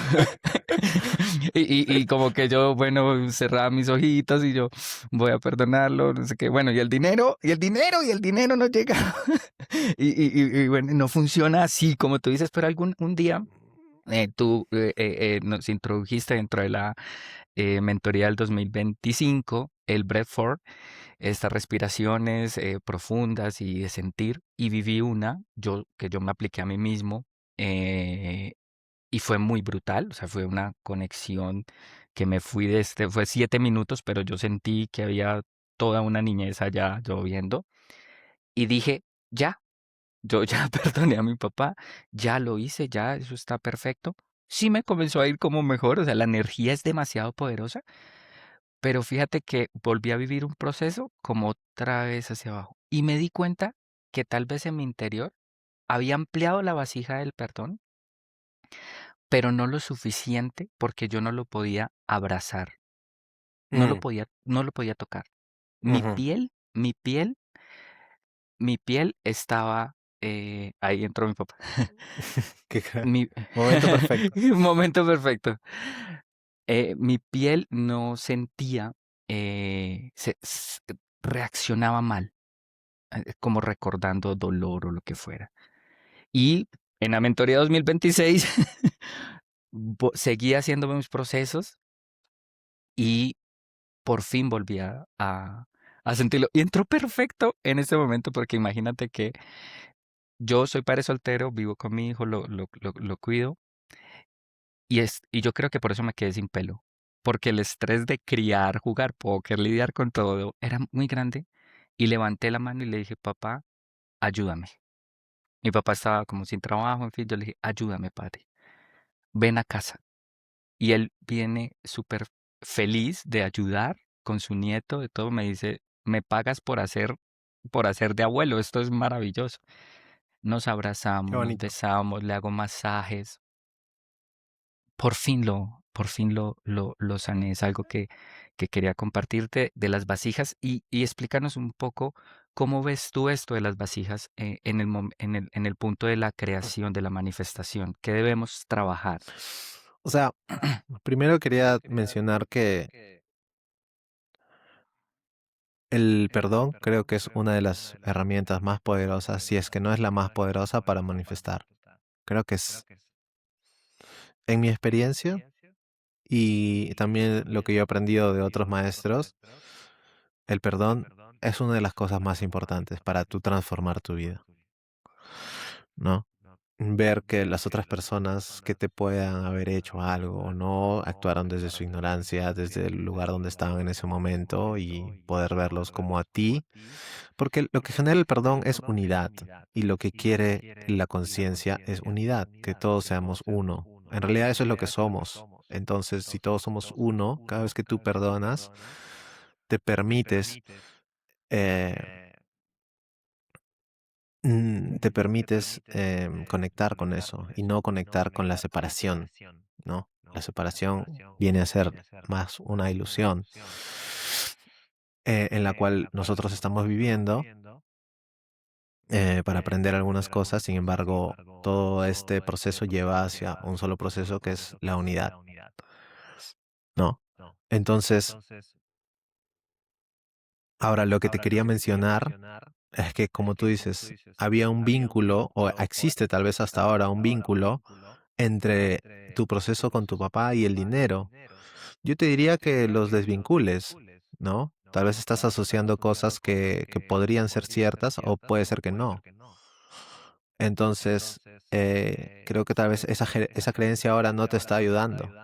y como que yo, bueno, cerraba mis ojitos y yo voy a perdonarlo, no sé qué, bueno, y el dinero no llega. Y bueno, no funciona así, como tú dices, pero un día tú nos introdujiste dentro de la mentoría del 2025, el Breathwork, estas respiraciones profundas y de sentir, y viví una, que yo me apliqué a mí mismo, eh, y fue muy brutal, o sea, fue una conexión que me fui fue 7 minutos, pero yo sentí que había toda una niñez allá lloviendo, y dije, ya, yo ya perdoné a mi papá, ya lo hice, ya eso está perfecto. Sí me comenzó a ir como mejor, o sea, la energía es demasiado poderosa, pero fíjate que volví a vivir un proceso como otra vez hacia abajo y me di cuenta que tal vez en mi interior había ampliado la vasija del perdón, pero no lo suficiente porque yo no lo podía abrazar, Mm, no lo podía tocar. Mi ujú. piel, mi piel, mi piel estaba, ahí entró mi papá. Mi Momento perfecto. momento perfecto. Mi piel no sentía, reaccionaba mal, como recordando dolor o lo que fuera. Y en la mentoría 2026 seguí haciendo mis procesos y por fin volví a sentirlo. Y entró perfecto en ese momento porque imagínate que yo soy padre soltero, vivo con mi hijo, lo cuido y yo creo que por eso me quedé sin pelo, porque el estrés de criar, jugar póker, lidiar con todo, era muy grande, y levanté la mano y le dije: "Papá, ayúdame". Mi papá estaba como sin trabajo, en fin, yo le dije: "Ayúdame, padre, ven a casa". Y él viene súper feliz de ayudar con su nieto, de todo, me dice: "Me pagas por hacer de abuelo, esto es maravilloso". Nos Qué abrazamos, nos bonito. besamos, le hago masajes. Por fin lo sané. Es algo que quería compartirte de las vasijas y explícanos un poco cómo ves tú esto de las vasijas en en el punto de la creación, de la manifestación. ¿Qué debemos trabajar? O sea, primero quería mencionar que el perdón creo que es una de las herramientas más poderosas, si es que no es la más poderosa para manifestar. Creo que es, en mi experiencia y también lo que yo he aprendido de otros maestros, el perdón es una de las cosas más importantes para tú transformar tu vida, ¿no? Ver que las otras personas que te puedan haber hecho algo o no actuaron desde su ignorancia, desde el lugar donde estaban en ese momento y poder verlos como a ti, porque lo que genera el perdón es unidad y lo que quiere la conciencia es unidad, que todos seamos uno. En realidad eso es lo que somos. Entonces, si todos somos uno, cada vez que tú perdonas, te permites eh, conectar con eso y no conectar con la separación, ¿no? La separación viene a ser más una ilusión en la cual nosotros estamos viviendo para aprender algunas cosas. Sin embargo, todo este proceso lleva hacia un solo proceso que es la unidad, ¿no? Entonces, ahora lo que te quería mencionar es que, como tú dices, había un vínculo, o existe tal vez hasta ahora un vínculo entre tu proceso con tu papá y el dinero. Yo te diría que los desvincules, ¿no? Tal vez estás asociando cosas que podrían ser ciertas o puede ser que no. Entonces, creo que tal vez esa creencia ahora no te está ayudando.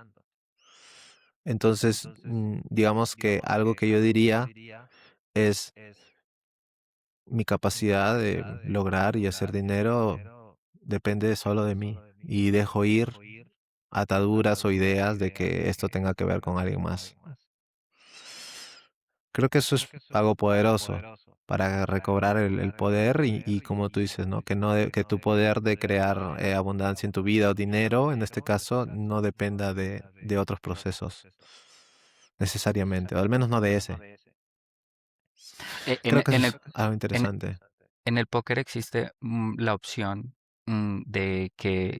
Entonces, digamos que algo que yo diría es mi capacidad de lograr y hacer dinero depende solo de mí y dejo ir ataduras o ideas de que esto tenga que ver con alguien más. Creo que eso es algo poderoso para recobrar el poder y como tú dices, ¿no? Que, no que tu poder de crear abundancia en tu vida o dinero, en este caso, no dependa de otros procesos necesariamente, o al menos no de ese. E- En, Creo que eso en el, es algo en, interesante. en el póker existe la opción de que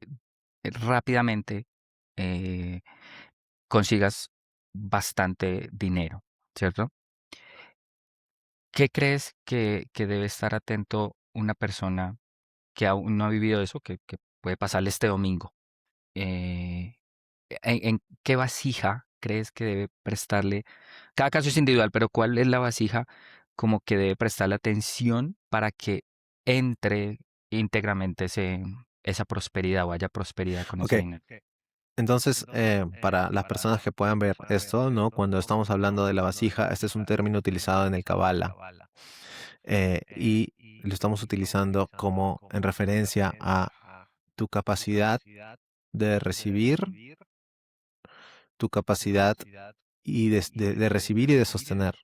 rápidamente eh, consigas bastante dinero, ¿cierto? ¿Qué crees que debe estar atento una persona que aún no ha vivido eso, que puede pasarle este domingo? Eh, en qué vasija crees que debe prestarle? Cada caso es individual, pero ¿cuál es la vasija como que debe prestarle atención para que entre íntegramente esa prosperidad o haya prosperidad con Ok, ese dinero? entonces, para las personas que puedan ver esto, ¿no? Cuando estamos hablando de la vasija, este es un término utilizado en el Kabbalah y lo estamos utilizando como en referencia a tu capacidad de recibir, tu capacidad y de recibir y de sostener,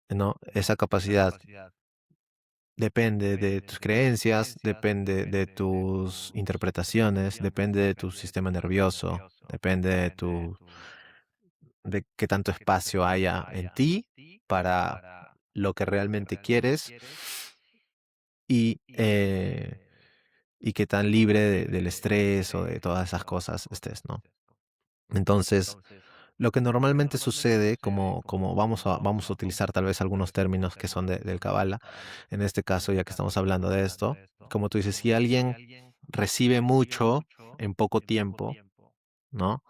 ¿no? Esa capacidad depende de tus creencias, depende de tus interpretaciones, depende de tu sistema nervioso, depende de qué tanto espacio haya en ti para lo que realmente quieres y, y qué tan libre del estrés o de todas esas cosas estés, ¿no? Entonces, lo que normalmente sucede, como vamos a utilizar tal vez algunos términos que son del Kabbalah, en este caso, ya que estamos hablando de esto, como tú dices, si alguien recibe mucho en poco tiempo, ¿no?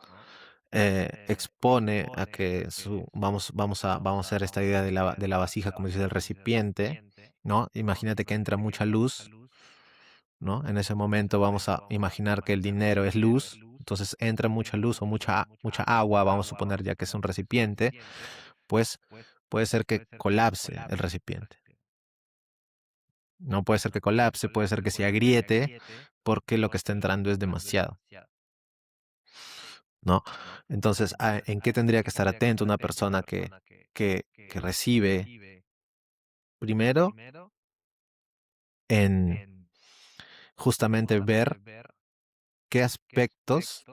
Expone a que vamos a hacer esta idea de la vasija, como dice, del recipiente, ¿no? Imagínate que entra mucha luz, ¿no? En ese momento vamos a imaginar que el dinero es luz, entonces entra mucha luz o mucha agua, vamos a suponer ya que es un recipiente, pues puede ser que colapse el recipiente. No puede ser que colapse, puede ser que se agriete porque lo que está entrando es demasiado, ¿no? Entonces, ¿en qué tendría que estar atento una persona que recibe primero en justamente ver qué aspectos,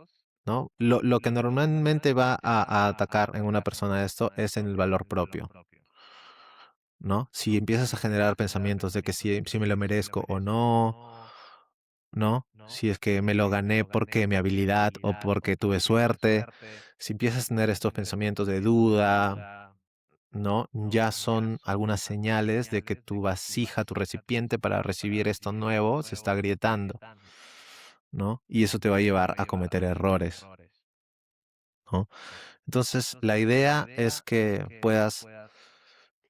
¿no? Lo que normalmente va a atacar en una persona esto es en el valor propio, ¿no? Si empiezas a generar pensamientos de que si me lo merezco o no, ¿no? Si es que me lo gané porque mi habilidad o porque tuve suerte, si empiezas a tener estos pensamientos de duda, ¿no? Ya son algunas señales de que tu vasija, tu recipiente para recibir esto nuevo se está agrietando, ¿no? Y eso te va a llevar a cometer errores, ¿no? Entonces, la idea es que puedas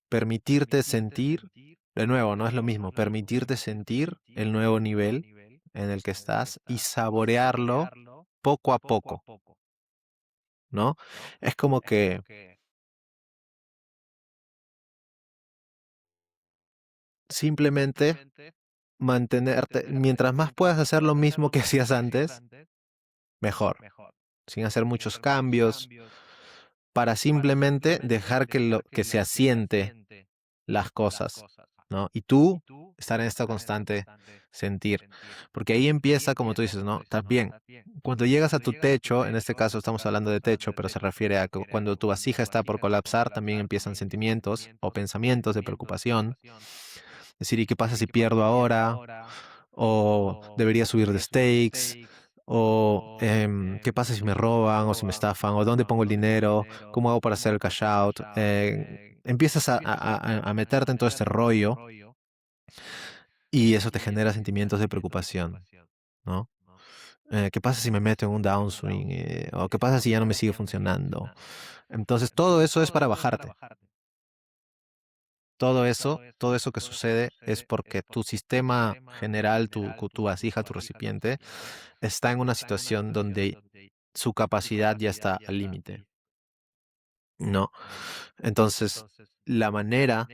permitirte sentir, de nuevo, no es lo mismo, permitirte sentir el nuevo nivel en el que estás y saborearlo poco a poco, ¿no? Es como que simplemente mantenerte, mientras más puedas hacer lo mismo que hacías antes, mejor, sin hacer muchos cambios, para simplemente dejar que se asiente las cosas, ¿no? Y tú estar en esta constante sentir, porque ahí empieza, como tú dices, ¿no? También, cuando llegas a tu techo, en este caso estamos hablando de techo, pero se refiere a que cuando tu vasija está por colapsar, también empiezan sentimientos o pensamientos de preocupación. Es decir, ¿y qué pasa si pierdo ahora? ¿O debería subir de stakes? ¿O qué pasa si me roban o si me estafan? ¿O dónde pongo el dinero? ¿Cómo hago para hacer el cash out? Empiezas a meterte en todo este rollo y eso te genera sentimientos de preocupación, ¿no? ¿Qué pasa si me meto en un downswing? ¿O qué pasa si ya no me sigue funcionando? Entonces, todo eso es para bajarte. Todo eso que sucede es porque tu sistema general, tu vasija, tu recipiente, está en una situación donde su capacidad ya está al límite, ¿no? Entonces, la manera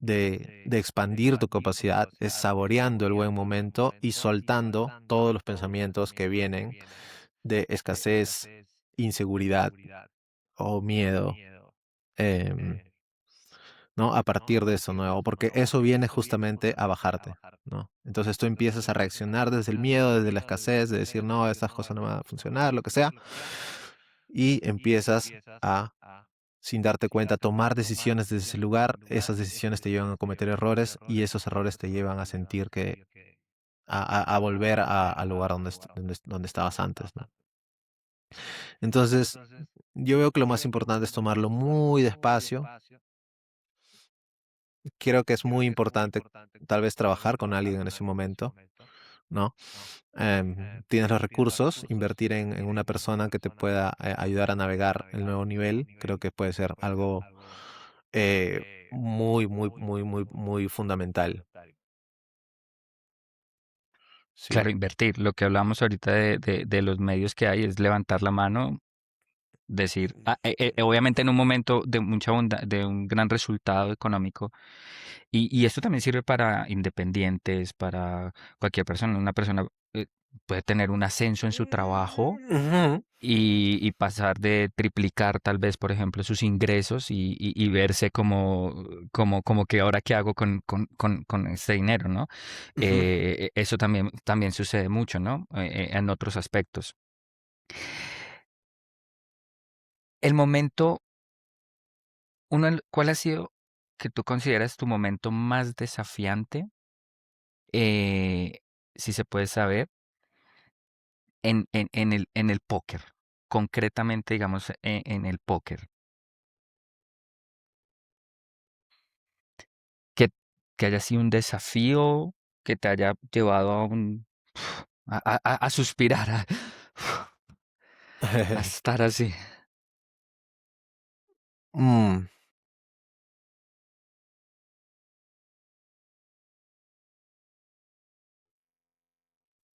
de expandir tu capacidad es saboreando el buen momento y soltando todos los pensamientos que vienen de escasez, inseguridad o miedo, em, ¿no? A partir de eso nuevo, porque eso viene justamente a bajarte, ¿no? Entonces tú empiezas a reaccionar desde el miedo, desde la escasez, de decir, no, estas cosas no van a funcionar, lo que sea, y empiezas a, sin darte cuenta, tomar decisiones desde ese lugar. Esas decisiones te llevan a cometer errores y esos errores te llevan a sentir que, a volver al lugar donde estabas antes, ¿no? Entonces, yo veo que lo más importante es tomarlo muy despacio. Creo que es muy importante tal vez trabajar con alguien en ese momento, ¿no? Tienes los recursos, invertir en una persona que te pueda ayudar a navegar el nuevo nivel, creo que puede ser algo muy fundamental. Sí. Claro, invertir. Lo que hablamos ahorita de los medios que hay es levantar la mano, decir, obviamente en un momento de de un gran resultado económico. Y esto también sirve para independientes, para cualquier persona. Una persona eh, puede tener un ascenso en su trabajo Ujú. y pasar de triplicar tal vez, por ejemplo, sus ingresos y verse como que ahora qué hago con este dinero, ¿no? Ujú. Eso también sucede mucho, ¿no? En otros aspectos. El momento, ¿cuál ha sido que tú consideras tu momento más desafiante? Eh, si se puede saber, en el póker, concretamente, digamos, en el póker. Que, que haya sido un desafío, que te haya llevado a suspirar, a estar así. Mm,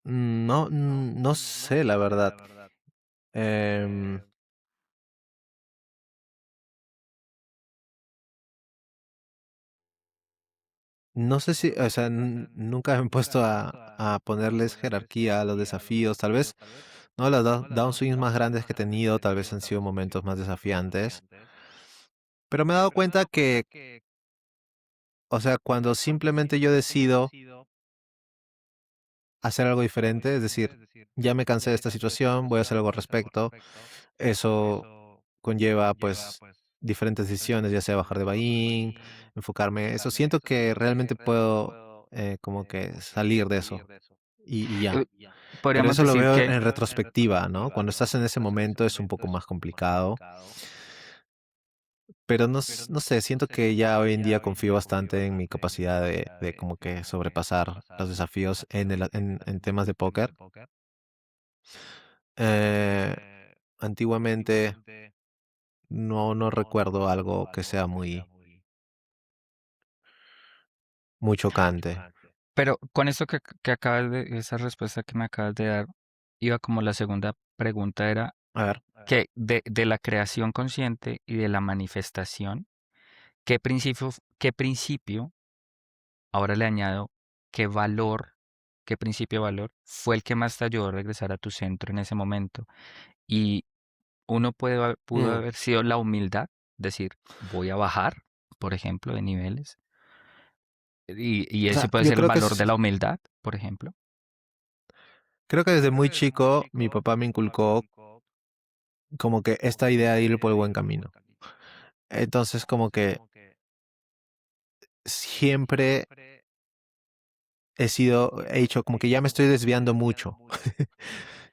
No, no sé, la verdad. Em, no sé si, o sea, nunca me he puesto a ponerles jerarquía a los desafíos. Tal vez, no, los downswings más grandes que he tenido, tal vez han sido momentos más desafiantes. Pero me he dado cuenta que, o sea, cuando simplemente yo decido hacer algo diferente, es decir, ya me cansé de esta situación, voy a hacer algo al respecto. Eso conlleva pues diferentes decisiones, ya sea bajar de Bahín, enfocarme. Eso siento que realmente puedo como que salir de eso y ya. Eh, Pero Podríamos eso lo decir veo que, en retrospectiva, ¿no? Cuando estás en ese momento es un poco más complicado. Pero no, no sé, siento que ya hoy en día confío bastante en mi capacidad de como que sobrepasar los desafíos en temas de póker. Eh, antiguamente no recuerdo algo que sea muy chocante. pero con eso que acabas de, esa respuesta que me acabas de dar, iba como la segunda pregunta era A ver. que de la creación consciente y de la manifestación, qué principio, ahora le añado, qué valor, qué principio de valor fue el que más te ayudó a regresar a tu centro en ese momento? Y uno pudo Mm, haber sido la humildad, decir, voy a bajar, por ejemplo, de niveles. Y o ese sea, puede yo ser el creo que valor de la humildad, por ejemplo. creo que desde muy chico mi papá me inculcó como que esta idea de ir por el buen camino. Entonces, como que siempre he dicho como que ya me estoy desviando mucho.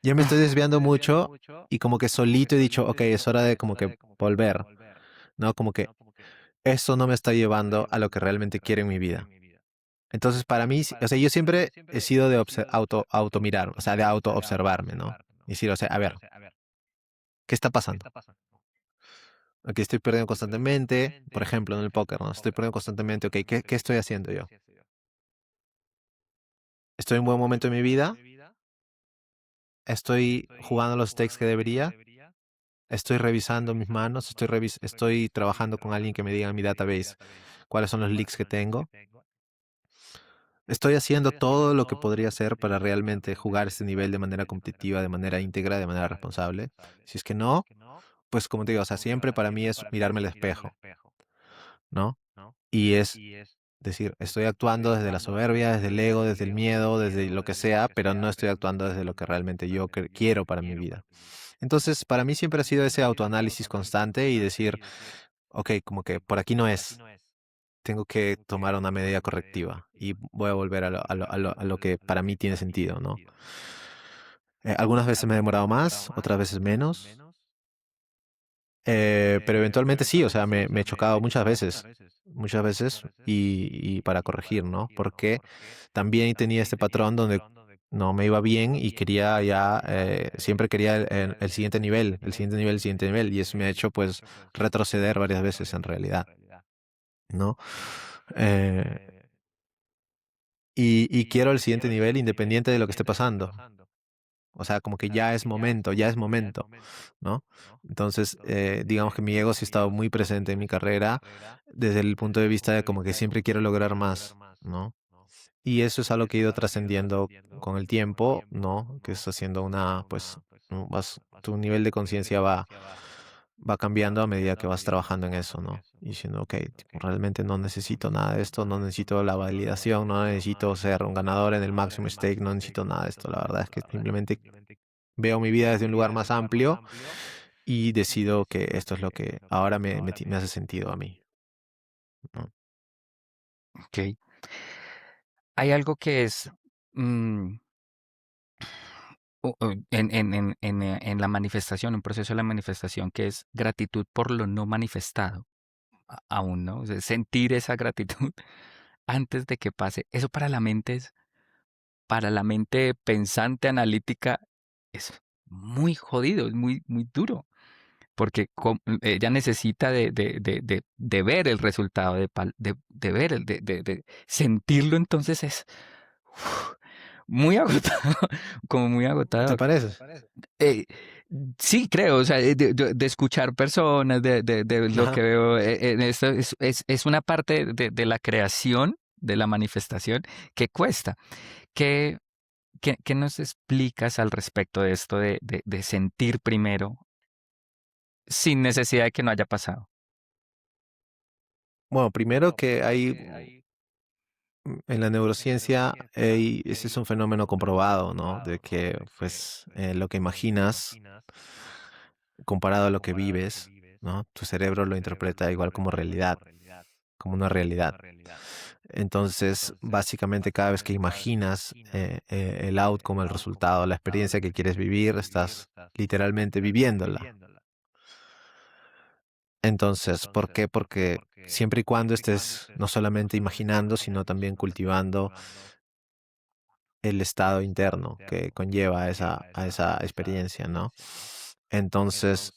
Ya me estoy desviando mucho y como que solito he dicho, ok, es hora de como que volver, ¿no? Como que esto no me está llevando a lo que realmente quiero en mi vida. Entonces, para mí, o sea, yo siempre he sido de auto mirar, o sea, de auto observarme, ¿no? Y decir, o sea, a ver, ¿qué está pasando? Aquí estoy perdiendo constantemente, por ejemplo, en el póker, ¿no? Estoy perdiendo constantemente, ok, ¿qué estoy haciendo yo? ¿Estoy en un buen momento de mi vida? ¿Estoy jugando los stakes que debería? ¿Estoy revisando mis manos? ¿Estoy trabajando con alguien que me diga en mi database cuáles son los leaks que tengo? ¿Estoy haciendo todo lo que podría hacer para realmente jugar este nivel de manera competitiva, de manera íntegra, de manera responsable? Si es que no, pues como te digo, o sea, siempre para mí es mirarme al espejo, ¿no? Y es decir, estoy actuando desde la soberbia, desde el ego, desde el miedo, desde lo que sea, pero no estoy actuando desde lo que realmente yo quiero para mi vida. Entonces, para mí siempre ha sido ese autoanálisis constante y decir, ok, como que por aquí no es, tengo que tomar una medida correctiva y voy a volver a lo que para mí tiene sentido, ¿no? Algunas veces me he demorado más, otras veces menos, pero eventualmente sí, o sea, me he chocado muchas veces, y para corregir, ¿no? Porque también tenía este patrón donde no me iba bien y quería ya, siempre quería el siguiente nivel, el siguiente nivel, el siguiente nivel, y eso me ha hecho pues retroceder varias veces en realidad, ¿no? Eh, y quiero el siguiente nivel independiente de lo que esté pasando. O sea, como que ya es momento, ¿no? Entonces, digamos que mi ego sí ha estado muy presente en mi carrera desde el punto de vista de como que siempre quiero lograr más, ¿no? Y eso es algo que he ido trascendiendo con el tiempo, ¿no? Que es haciendo una, pues, tu nivel de conciencia va cambiando a medida que vas trabajando en eso, ¿no? Y diciendo, ok, tipo, realmente no necesito nada de esto, no necesito la validación, no necesito ser un ganador en el máximo stake, no necesito nada de esto. La verdad es que simplemente veo mi vida desde un lugar más amplio y decido que esto es lo que ahora me hace sentido a mí, ¿no? Ok. Hay algo que es mm, en la manifestación, un proceso de la manifestación que es gratitud por lo no manifestado aún, ¿no? O sea, sentir esa gratitud antes de que pase. Eso para la mente pensante, analítica, es muy jodido, es muy, muy duro, porque ella necesita de ver el resultado, de ver, de sentirlo, entonces es muy agotado, como muy ¿Te agotador. parece? Eh, sí, creo, o sea, de escuchar personas, de lo que Ajá. veo en esto, es una parte de la creación, de la manifestación, que cuesta. ¿Qué, qué nos explicas al respecto de esto de sentir primero sin necesidad de que no haya pasado? Bueno, primero que hay en la neurociencia, ese es un fenómeno comprobado, ¿no? De que, pues, lo que imaginas comparado a lo que vives, ¿no? Tu cerebro lo interpreta igual como realidad, como una realidad. Entonces, básicamente, cada vez que imaginas el outcome, el resultado, la experiencia que quieres vivir, estás literalmente viviéndola. Entonces, ¿por qué? Porque siempre y cuando estés no solamente imaginando, sino también cultivando el estado interno que conlleva a esa experiencia, ¿no? Entonces,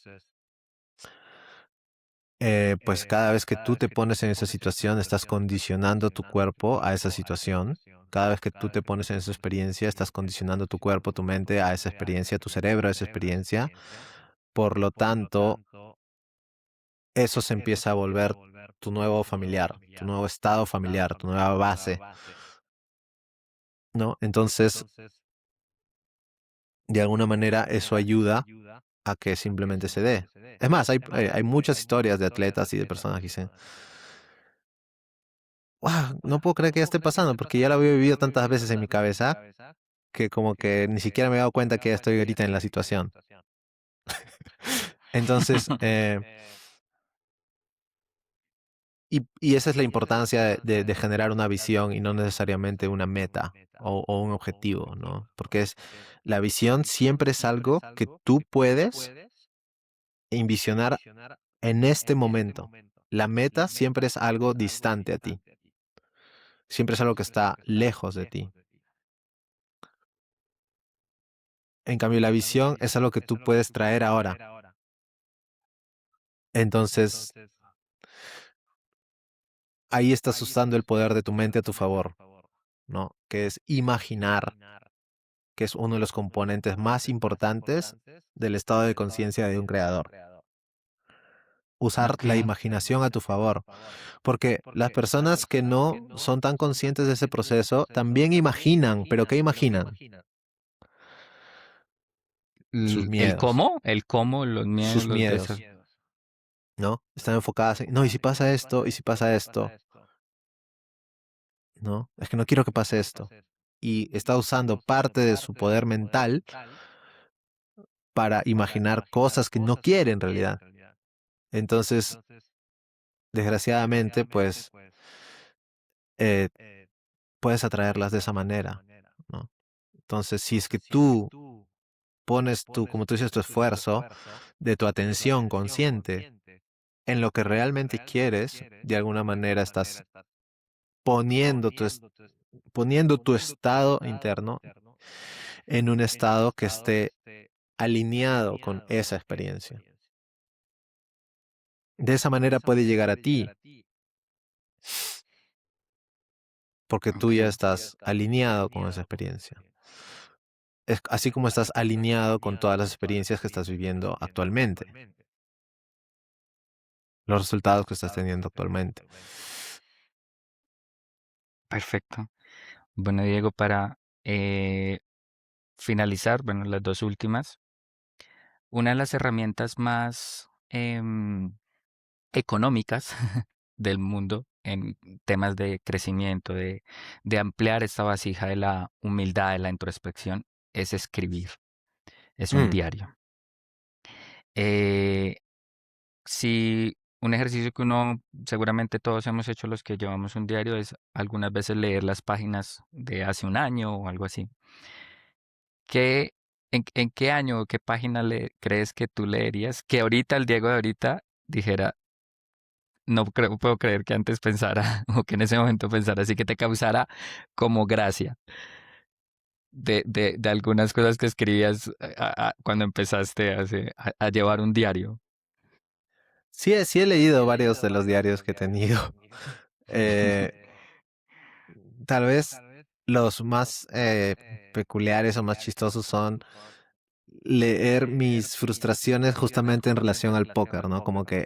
pues cada vez que tú te pones en esa situación, estás condicionando tu cuerpo a esa situación. Cada vez que tú te pones en esa experiencia, estás condicionando tu cuerpo, tu mente a esa experiencia, tu cerebro a esa experiencia. Por lo tanto, eso se empieza a volver tu nuevo familiar, tu nuevo estado familiar, tu nueva base, ¿no? Entonces, de alguna manera, eso ayuda a que simplemente se dé. Es más, hay muchas historias de atletas y de personas que dicen, wow, no puedo creer que ya esté pasando, porque ya lo había vivido tantas veces en mi cabeza que como que ni siquiera me he dado cuenta que ya estoy ahorita en la situación. Entonces, y esa es la importancia de generar una visión y no necesariamente una meta o un objetivo, ¿no? Porque la visión siempre es algo que tú puedes envisionar en este momento. La meta siempre es algo distante a ti, siempre es algo que está lejos de ti. En cambio, la visión es algo que tú puedes traer ahora. Entonces, ahí estás usando el poder de tu mente a tu favor, ¿no? Que es imaginar, que es uno de los componentes más importantes del estado de conciencia de un creador. Usar Ok. la imaginación a tu favor, porque las personas que no son tan conscientes de ese proceso también imaginan, pero ¿qué imaginan? Sus miedos, El cómo, los miedos, sus los miedos, deseos. ¿no? Están enfocadas en, no, ¿y si pasa esto? ¿Y si pasa esto? ¿No? Es que no quiero que pase esto. Y está usando parte de su poder mental para imaginar cosas que no quiere en realidad. Entonces, desgraciadamente, pues eh, puedes atraerlas de esa manera, ¿no? Entonces, si es que tú pones tu, como tú dices, tu esfuerzo de tu atención consciente en lo que realmente quieres, de alguna manera estás poniendo poniendo tu estado interno en un estado que esté alineado con esa experiencia. De esa manera puede llegar a ti, porque tú ya Ok. estás alineado con esa experiencia. Es así como estás alineado con todas las experiencias que estás viviendo actualmente, los resultados que estás teniendo actualmente. Perfecto. Bueno, Diego, para finalizar, bueno, las dos últimas. Una de las herramientas más económicas del mundo en temas de crecimiento, de ampliar esta vasija de la humildad, de la introspección, es escribir, es un Mm, diario. Eh, si un ejercicio que uno, seguramente todos hemos hecho los que llevamos un diario, es algunas veces leer las páginas de hace un año o algo así. ¿Qué, en qué año o qué página crees que tú leerías que ahorita el Diego de ahorita dijera, no puedo creer que antes pensara o que en ese momento pensara así, que te causara como gracia de algunas cosas que escribías cuando empezaste a llevar un diario? sí he leído varios de los diarios que he tenido. Eh, tal vez. los más peculiares o más chistosos son leer mis frustraciones justamente en relación al póker, ¿no? Como que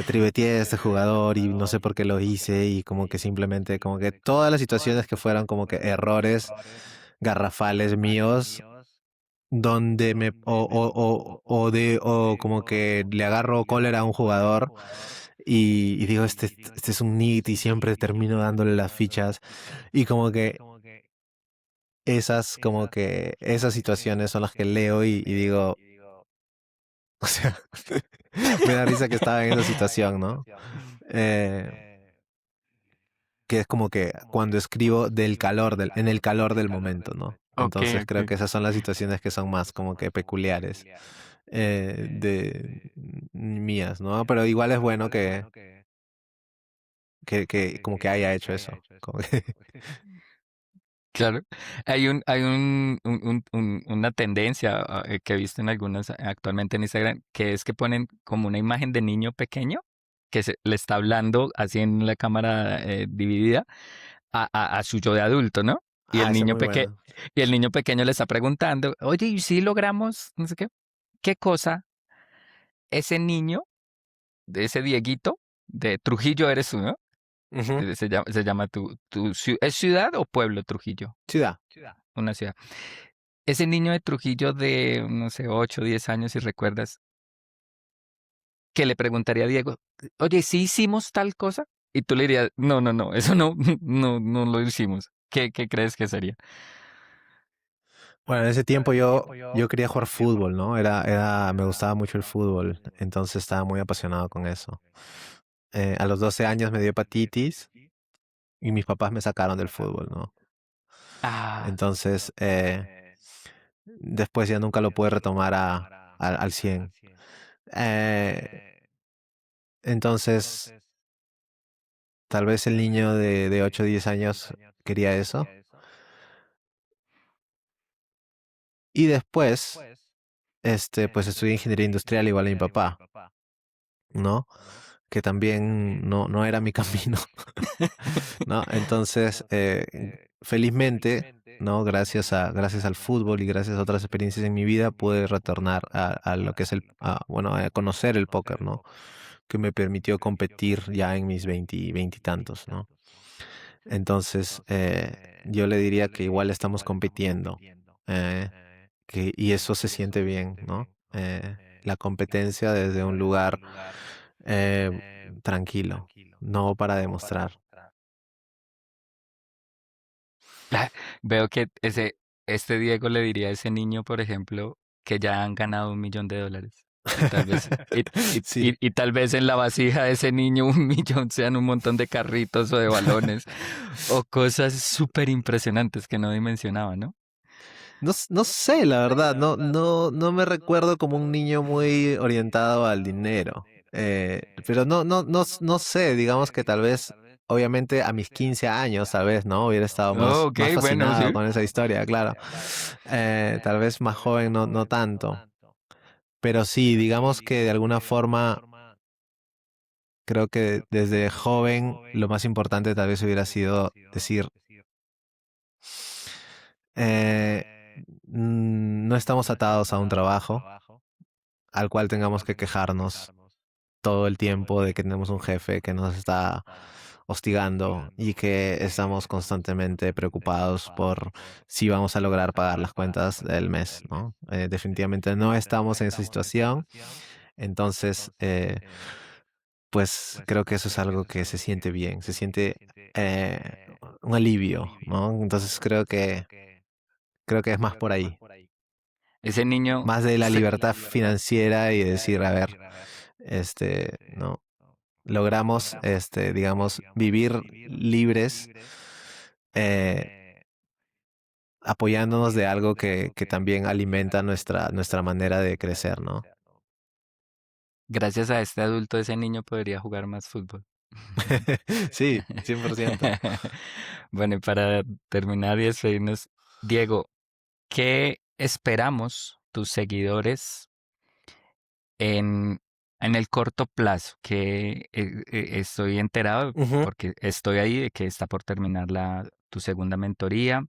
triveteé a este jugador y no sé por qué lo hice y como que simplemente como que todas las situaciones que fueran como que errores garrafales míos donde me o como que le agarro cólera a un jugador y digo este es un nit y siempre termino dándole las fichas y como que esas situaciones son las que leo y digo, o sea, me da risa que estaba en esa situación, ¿no? Eh, que es como que cuando escribo en el calor del momento, ¿no? Ok, Entonces creo ok. que esas son las situaciones que son más como que peculiares de mías, ¿no? Pero igual es bueno que como que haya hecho eso. Como que, Claro, una tendencia que he visto en algunos actualmente en Instagram, que es que ponen como una imagen de niño pequeño que le está hablando así en la cámara dividida a su yo de adulto, ¿no? Y el esa es niño muy buena. y el niño pequeño le está preguntando, oye, ¿y si logramos, no sé qué, qué cosa ese niño, de ese Dieguito, de Trujillo eres tú, ¿no? Ujú. Se llama ¿es ciudad o pueblo Trujillo? Ciudad. Una ciudad. Ese niño de Trujillo de, no sé, 8 o 10 años, si recuerdas, que le preguntaría a Diego, oye, ¿sí hicimos tal cosa? Y tú le dirías, no, no, no, eso no, no lo hicimos. ¿Qué crees que sería? Bueno, en ese tiempo yo quería jugar fútbol, ¿no? Me gustaba mucho el fútbol, entonces estaba muy apasionado con eso. A los 12 años me dio hepatitis y mis papás me sacaron del fútbol, ¿no? Ah, Entonces, después ya nunca lo pude retomar al 100. Eh, entonces, tal vez el niño de 8 o 10 años quería eso. Y después, pues estudié ingeniería industrial igual a mi papá, ¿no? Que también no era mi camino, ¿no? Entonces, felizmente, ¿no? Gracias al fútbol y gracias a otras experiencias en mi vida, pude retornar a lo que es bueno, a conocer el póker, ¿no? Que me permitió competir ya en mis veintitantos, ¿no? Entonces, yo le diría que igual estamos compitiendo, y eso se siente bien, ¿no? La competencia desde un lugar eh, tranquilo, no para demostrar. veo que este Diego le diría a ese niño, por ejemplo, que ya han ganado $1 millón. Y tal vez, Sí. y tal vez en la vasija de ese niño 1 millón sean un montón de carritos o de balones o cosas súper impresionantes que no dimensionaba, ¿no? No sé, la verdad, no me recuerdo como un niño muy orientado al dinero. Pero no sé, digamos que tal vez, obviamente a mis 15 años, tal vez, ¿no? Hubiera estado Oh, ok, más bueno, fascinado sí. con esa historia, claro. Tal vez más joven, no tanto. Pero sí, digamos que de alguna forma, creo que desde joven lo más importante tal vez hubiera sido decir, eh, no estamos atados a un trabajo al cual tengamos que quejarnos todo el tiempo de que tenemos un jefe que nos está hostigando y que estamos constantemente preocupados por si vamos a lograr pagar las cuentas del mes, ¿no? Definitivamente no estamos en esa situación, entonces, pues creo que eso es algo que se siente bien, se siente eh, un alivio, ¿no? Entonces creo que es más por ahí, Ese niño más de la se, libertad financiera y decir, a ver, no, logramos, digamos, vivir libres, eh, apoyándonos de algo que también alimenta nuestra manera de crecer, ¿no? gracias a este adulto, ese niño podría jugar más fútbol. Sí, 100%. Bueno, y para terminar y despedirnos, Diego, ¿qué esperamos tus seguidores en En el corto plazo, que estoy enterado Ujú. porque estoy ahí de que está por terminar tu segunda mentoría.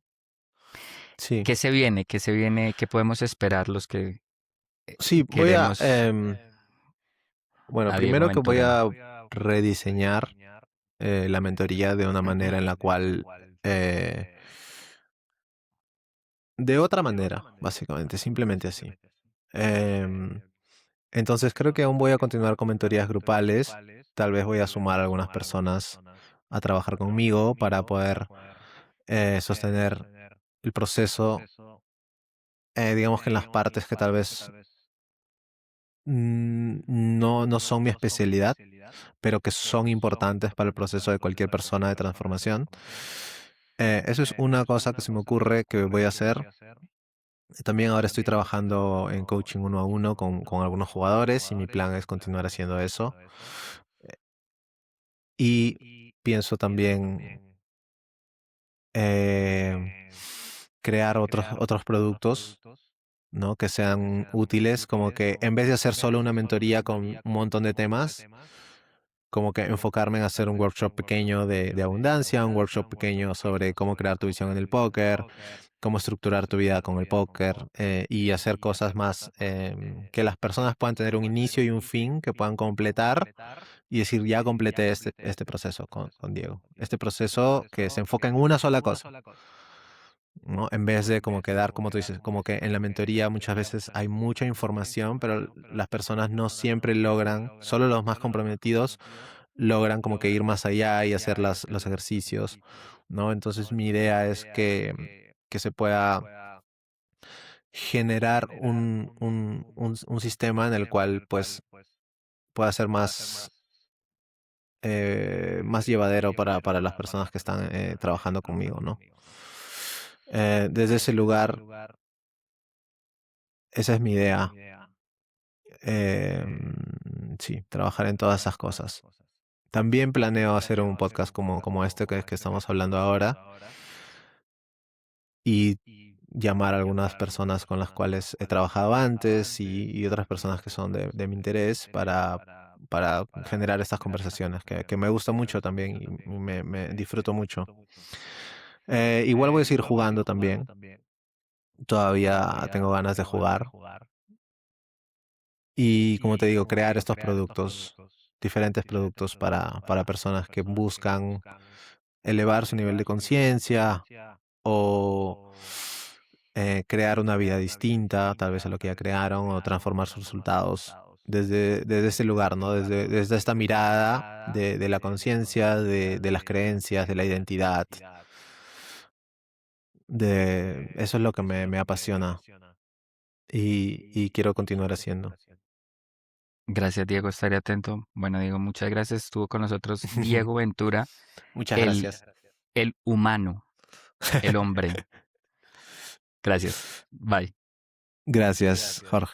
Sí, ¿Qué se viene? ¿Qué se viene? ¿Qué podemos esperar los que sí, voy a, queremos bueno, a Diego primero que voy Ventura? a rediseñar la mentoría de una manera en la cual, eh, de otra manera, básicamente, simplemente así. Em, entonces creo que aún voy a continuar con mentorías grupales. Tal vez voy a sumar a algunas personas a trabajar conmigo para poder sostener el proceso, digamos que en las partes que tal vez no son mi especialidad, pero que son importantes para el proceso de cualquier persona de transformación. Eso es una cosa que se me ocurre que voy a hacer. También ahora estoy trabajando en coaching uno a uno con algunos jugadores y mi plan es continuar haciendo eso. Y pienso también eh, crear otros productos, ¿no? Que sean útiles, como que en vez de hacer solo una mentoría con un montón de temas, como que enfocarme en hacer un workshop pequeño de abundancia, un workshop pequeño sobre cómo crear tu visión en el póker, cómo estructurar tu vida con el póker y hacer cosas más que las personas puedan tener un inicio y un fin, que puedan completar y decir, ya completé este proceso con Diego. Este proceso que se enfoca en una sola cosa. ¿No? En vez de como quedar, como tú dices, como que en la mentoría muchas veces hay mucha información, pero las personas no siempre logran, solo los más comprometidos logran como que ir más allá y hacer los ejercicios, ¿no? Entonces mi idea es que se pueda generar un sistema en el cual pues pueda ser más llevadero para las personas que están trabajando conmigo, ¿no? Desde ese lugar, esa es mi idea. Sí, trabajar en todas esas cosas. También planeo hacer un podcast como este que estamos hablando ahora y llamar a algunas personas con las cuales he trabajado antes y otras personas que son de mi interés para generar estas conversaciones que me gusta mucho también y me disfruto mucho. Igual voy a seguir jugando también. Todavía tengo ganas de jugar. Y como te digo, crear estos productos, diferentes productos para personas que buscan elevar su nivel de conciencia o crear una vida distinta, tal vez a lo que ya crearon, o transformar sus resultados desde ese lugar, ¿no? Desde esta mirada de la conciencia, de las creencias, de la identidad. Eso es lo que me apasiona y quiero continuar haciendo. Gracias, Diego, estaré atento. Bueno, Diego, muchas gracias. Estuvo con nosotros Diego Ventura, Muchas el, gracias. el humano, el hombre. Gracias. Bye. Gracias, Jorge.